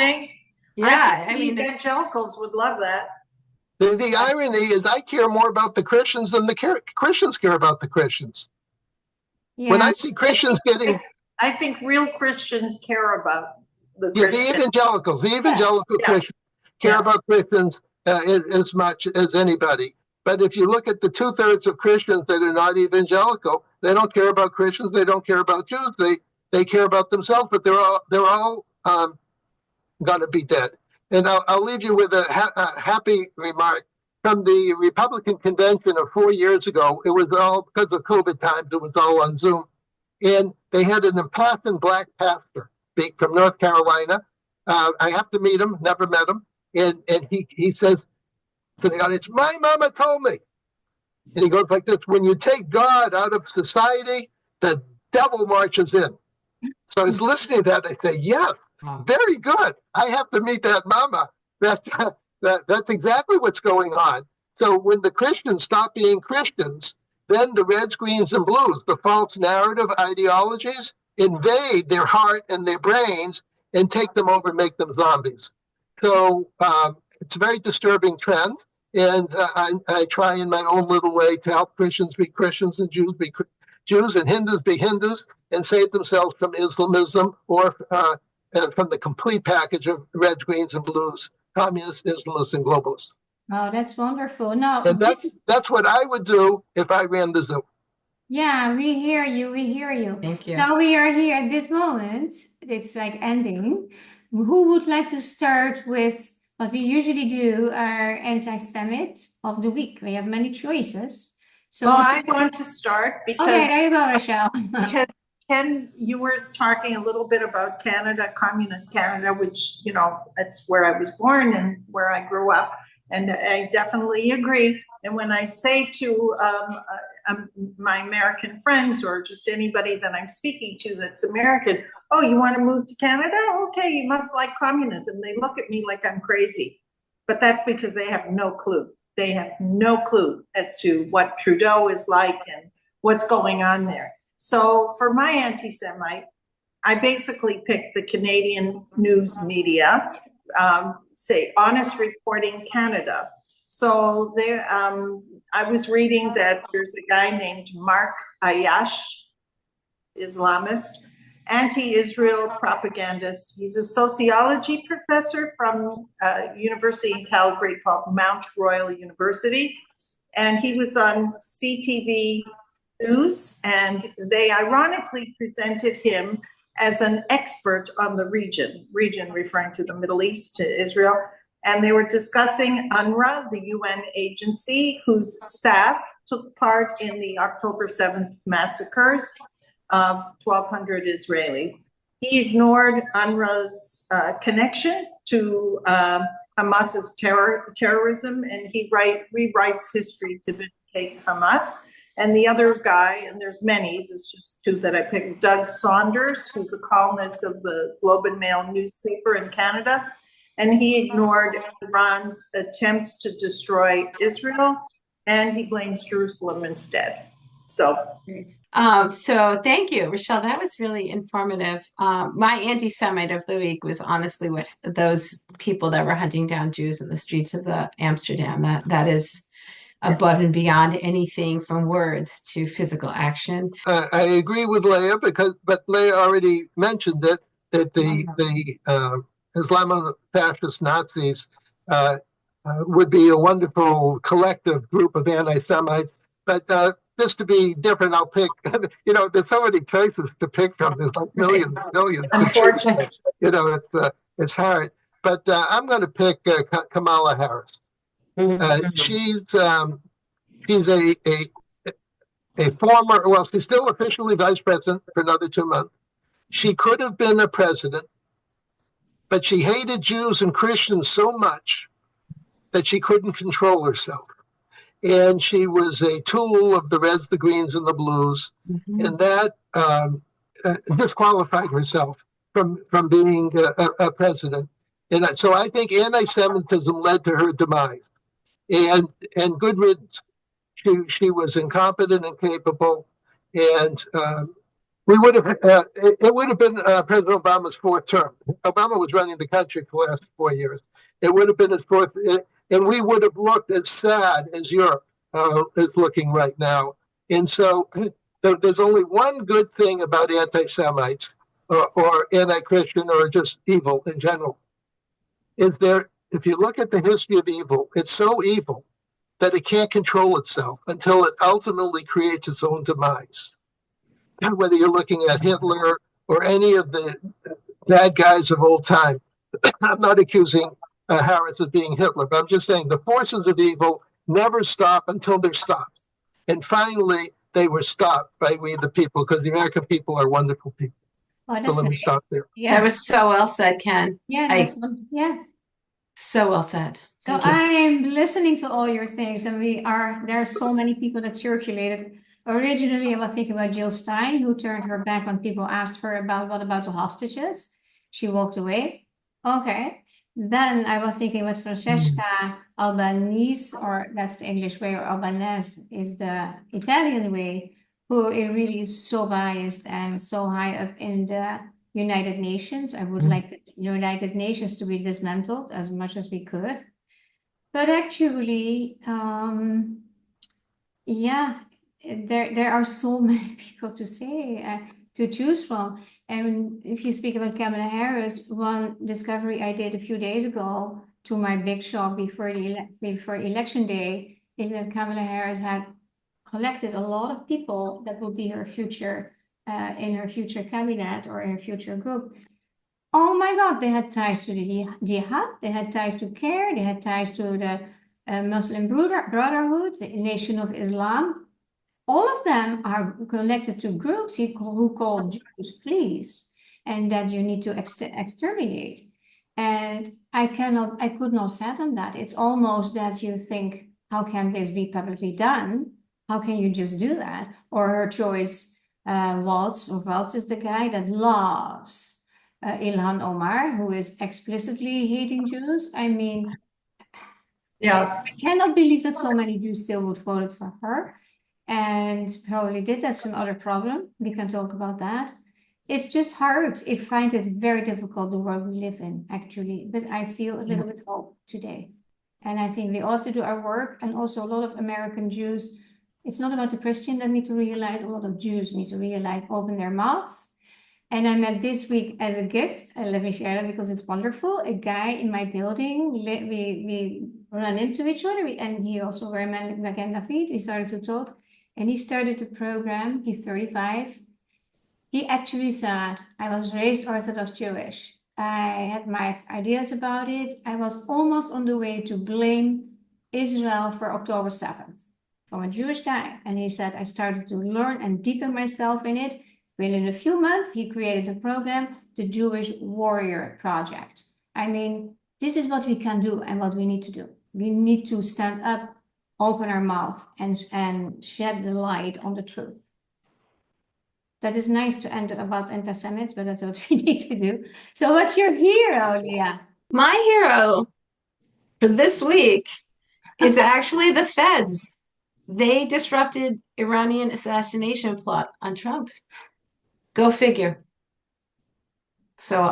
Yeah, I mean, evangelicals would love that. The irony is I care more about the Christians than the Christians care about the Christians. Yeah. When I see Christians getting... I think real Christians care about the Christians. The evangelicals, Christians care about Christians as much as anybody. But if you look at the 2/3 of Christians that are not evangelical, they don't care about Christians, they don't care about Jews, they care about themselves, but they're all going to be dead. And I'll leave you with a happy remark from the Republican convention of 4 years ago. It was all because of COVID times. It was all on Zoom, and they had an impassioned black pastor speak from North Carolina. I have to meet him. Never met him, and he says to the audience, "My mama told me," and he goes like this: "When you take God out of society, the devil marches in." So I was listening to that. I say, "Yes, very good. I have to meet that mama." That's exactly what's going on. So when the Christians stop being Christians, then the reds, greens, and blues, the false narrative ideologies, invade their heart and their brains and take them over and make them zombies. So it's a very disturbing trend. And I try in my own little way to help Christians be Christians and Jews be Jews and Hindus be Hindus and save themselves from Islamism or from the complete package of reds, greens, and blues, communists, Islamists, and globalists. Oh, that's wonderful. No, and that's what I would do if I ran the Zoom. Yeah, we hear you. We hear you. Thank you. Now we are here at this moment. It's like ending. Who would like to start with what we usually do, our anti-Semit of the week? We have many choices. So Well, I want to start okay, because there you go, Rochelle. because Ken, you were talking a little bit about Canada, communist Canada, which, that's where I was born and where I grew up. And I definitely agree. And when I say to my American friends or just anybody that I'm speaking to that's American, "Oh, you want to move to Canada? Okay, you must like communism." They look at me like I'm crazy. But that's because they have no clue. They have no clue as to what Trudeau is like and what's going on there. So for my anti-Semite, I basically picked the Canadian news media, say Honest Reporting Canada. So there, I was reading that there's a guy named Mark Ayash, Islamist, anti-Israel propagandist. He's a sociology professor from a university in Calgary called Mount Royal University. And he was on CTV News, and they ironically presented him as an expert on the region referring to the Middle East, to Israel. And they were discussing UNRWA, the UN agency, whose staff took part in the October 7th massacres of 1,200 Israelis. He ignored UNRWA's connection to Hamas's terrorism, and he rewrites history to vindicate Hamas. And the other guy, and there's many, there's just two that I picked, Doug Saunders, who's a columnist of the Globe and Mail newspaper in Canada, and he ignored Iran's attempts to destroy Israel, and he blames Jerusalem instead. So thank you, Rochelle. That was really informative. My anti-Semite of the week was honestly what those people that were hunting down Jews in the streets of Amsterdam. That is above and beyond anything from words to physical action. I agree with Leah but Leah already mentioned that the Islamofascist Nazis would be a wonderful collective group of anti-Semites. But just to be different, I'll pick. There's so many choices to pick from. There's like millions. Unfortunately, it's hard. But I'm going to pick Kamala Harris. She's a former, she's still officially vice president for another 2 months. She could have been a president, but she hated Jews and Christians so much that she couldn't control herself. And she was a tool of the reds, the greens, and the blues. And that disqualified herself from being a president. And so I think anti-Semitism led to her demise. And good riddance. She was incompetent and incapable, and it would have been President Obama's fourth term. Obama was running the country for the last 4 years. It would have been his fourth, and we would have looked as sad as Europe is looking right now. And so there's only one good thing about anti-Semites or anti-Christian or just evil in general. If you look at the history of evil, it's so evil that it can't control itself until it ultimately creates its own demise. And whether you're looking at Hitler or any of the bad guys of old time. I'm not accusing Harris of being Hitler, but I'm just saying the forces of evil never stop until they're stopped. And finally, they were stopped by we the people, because the American people are wonderful people. Oh, So that's let me nice. stop there. Yeah. That was so well said, Ken. Yeah, So well said. So Thank you. I'm listening to all your things, and there are so many people that circulated. Originally, I was thinking about Jill Stein, who turned her back when people asked her what about the hostages. She walked away. Okay. Then I was thinking about Francesca Albanese, or that's the English way, or Albanese is the Italian way, who is really so biased and so high up in the United Nations. I would like the United Nations to be dismantled as much as we could. But actually, yeah, there are so many people to say, to choose from. And if you speak about Kamala Harris, one discovery I did a few days ago, to my big shock before election day, is that Kamala Harris had collected a lot of people that will be her future, in her future cabinet or in her future group. Oh my God, they had ties to the jihad, they had ties to CARE, they had ties to the Muslim Brotherhood, the Nation of Islam. All of them are connected to groups who call Jews fleas, and that you need to exterminate. And I could not fathom that. It's almost that you think, how can this be publicly done? How can you just do that? Or her choice, Waltz is the guy that loves Ilhan Omar, who is explicitly hating Jews. I mean, Yeah. I cannot believe that so many Jews still would vote for her, and probably did. That's another problem. We can talk about that. It's just hard. I find it very difficult, the world we live in, actually. But I feel a little bit hope today. And I think we all have to do our work. And also a lot of American Jews, it's not about the Christian that need to realize, a lot of Jews need to realize, open their mouths. And I met this week as a gift, let me share that because it's wonderful, a guy in my building. We ran into each other, and he also very Maganda feed. We started to talk, and he started a program. He's 35. He actually said, I was raised Orthodox Jewish. I had my ideas about it. I was almost on the way to blame Israel for October 7th from a Jewish guy. And he said, I started to learn and deepen myself in it. Within a few months, he created a program, the Jewish Warrior Project. I mean, this is what we can do and what we need to do. We need to stand up, open our mouth, and shed the light on the truth. That is nice to end about anti-Semites, but that's what we need to do. So what's your hero, Leah? My hero for this week is actually the feds. They disrupted Iranian assassination plot on Trump. Go figure. So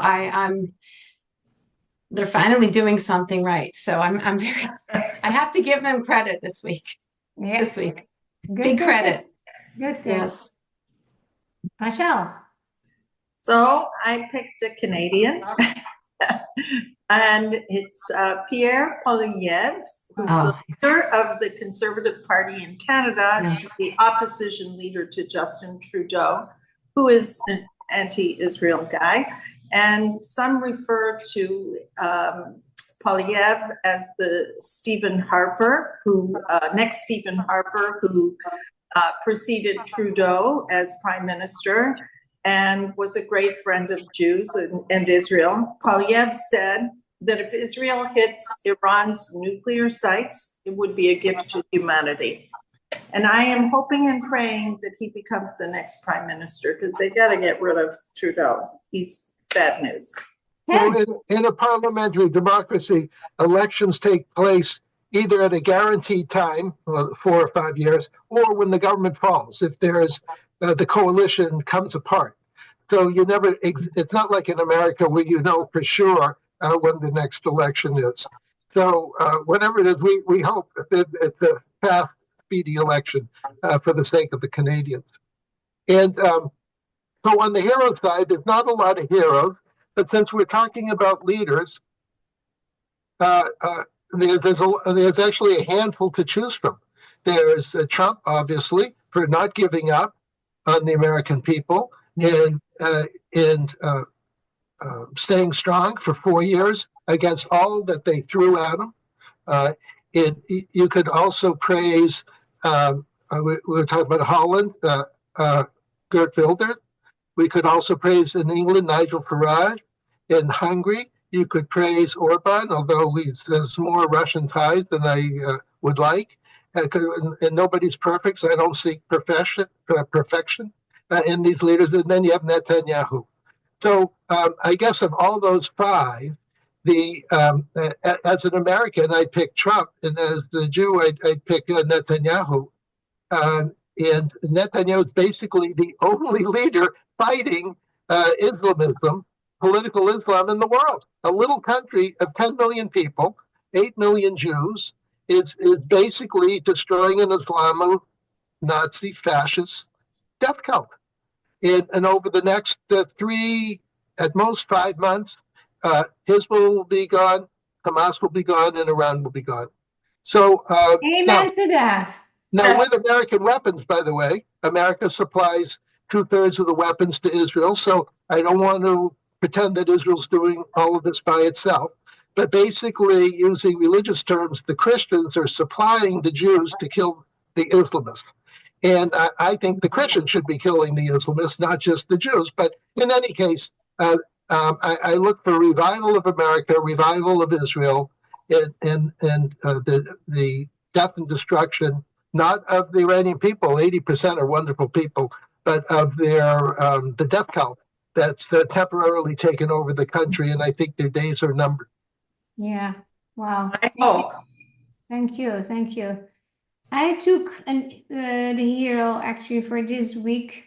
they're finally doing something right. So I'm very, I have to give them credit this week. Yeah. This week. Good, Big credit. Good. Yes. Rachel. So I picked a Canadian, and it's Pierre Poilievre, who's the leader of the Conservative Party in Canada. He's the opposition leader to Justin Trudeau, who is an anti-Israel guy. And some refer to Poilievre as the Stephen Harper, next Stephen Harper, who preceded Trudeau as prime minister and was a great friend of Jews and Israel. Poilievre said that if Israel hits Iran's nuclear sites, it would be a gift to humanity. And I am hoping and praying that he becomes the next prime minister, because they got to get rid of Trudeau. He's bad news. Well, in a parliamentary democracy, elections take place either at a guaranteed time, 4 or 5 years, or when the government falls, if there's the coalition comes apart. So you never, it's not like in America where you know for sure when the next election is. So whatever it is, we hope it's a fast, speedy election for the sake of the Canadians. And so on the hero side, there's not a lot of heroes, but since we're talking about leaders, there's actually a handful to choose from. There's Trump, obviously, for not giving up on the American people. and staying strong for 4 years against all that they threw at him. You could also praise, we were talking about Holland, Geert Wilders. We could also praise in England Nigel Farage. In Hungary, you could praise Orban, although there's more Russian ties than I would like. And nobody's perfect, so I don't seek perfection in these leaders. And then you have Netanyahu. So I guess of all those five, as an American, I'd pick Trump, and as the Jew, I'd pick Netanyahu. And Netanyahu is basically the only leader fighting Islamism, political Islam in the world. A little country of 10 million people, 8 million Jews, is basically destroying an Islamo-Nazi fascist death cult. And over the next 3, at most 5 months, Hezbollah will be gone, Hamas will be gone, and Iran will be gone. So, amen to that. Now, with American weapons, by the way, America supplies 2/3 of the weapons to Israel. So I don't want to pretend that Israel's doing all of this by itself. But basically, using religious terms, the Christians are supplying the Jews to kill the Islamists. And I think the Christians should be killing the Islamists, not just the Jews. But in any case, I look for revival of America, revival of Israel, and the death and destruction, not of the Iranian people, 80% are wonderful people, but of the death cult that's temporarily taken over the country. And I think their days are numbered. Yeah. Wow. I hope. Thank you. Thank you. I took the hero actually for this week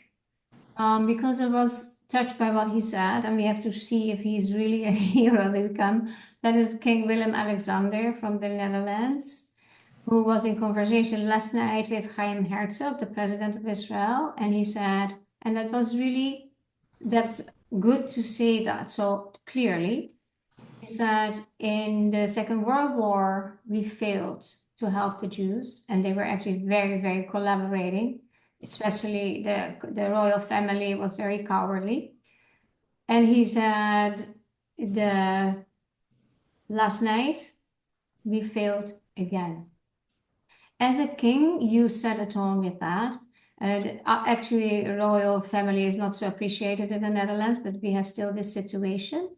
because I was touched by what he said, and we have to see if he's really a hero to become. That is King Willem-Alexander from the Netherlands, who was in conversation last night with Chaim Herzog, the president of Israel, and he said, and that's good to say that so clearly, he said, in the Second World War, we failed to help the Jews, and they were actually very, very collaborating, especially the royal family was very cowardly. And he said, last night, we failed again. As a king, you set a tone with that. Actually, royal family is not so appreciated in the Netherlands, but we have still this situation.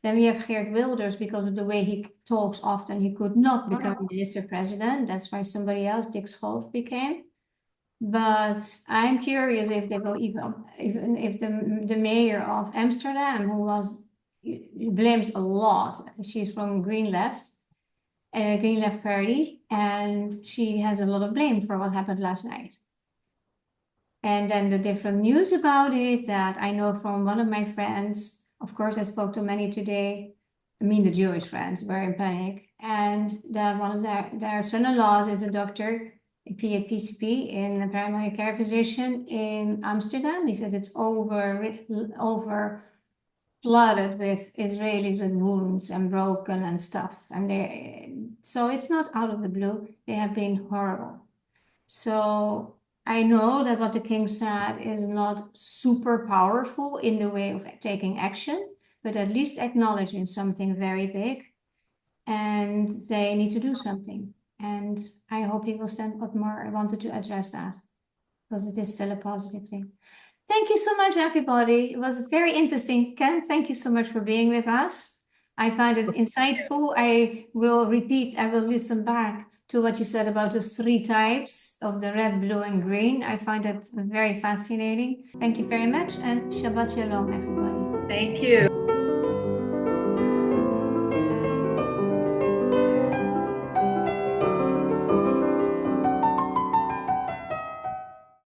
Then we have Geert Wilders, because of the way he talks often, he could not become minister president. That's why somebody else, Dick Schoof, became. But I'm curious if they will even if the mayor of Amsterdam, he blames a lot. She's from Green Left Party, and she has a lot of blame for what happened last night. And then the different news about it that I know from one of my friends. Of course, I spoke to many today. I mean, the Jewish friends were in panic. And that one of their son-in-laws is a doctor, a PhD in primary care physician in Amsterdam. He said it's over flooded with Israelis with wounds and broken and stuff. And so it's not out of the blue. They have been horrible. So I know that what the king said is not super powerful in the way of taking action, but at least acknowledging something very big, and they need to do something. And I hope he will stand up more. I wanted to address that because it is still a positive thing. Thank you so much, everybody. It was very interesting. Ken, thank you so much for being with us. I found it insightful. I will listen back to what you said about the 3 types of the red, blue, and green. I find that very fascinating. Thank you very much, and Shabbat Shalom, everybody. Thank you.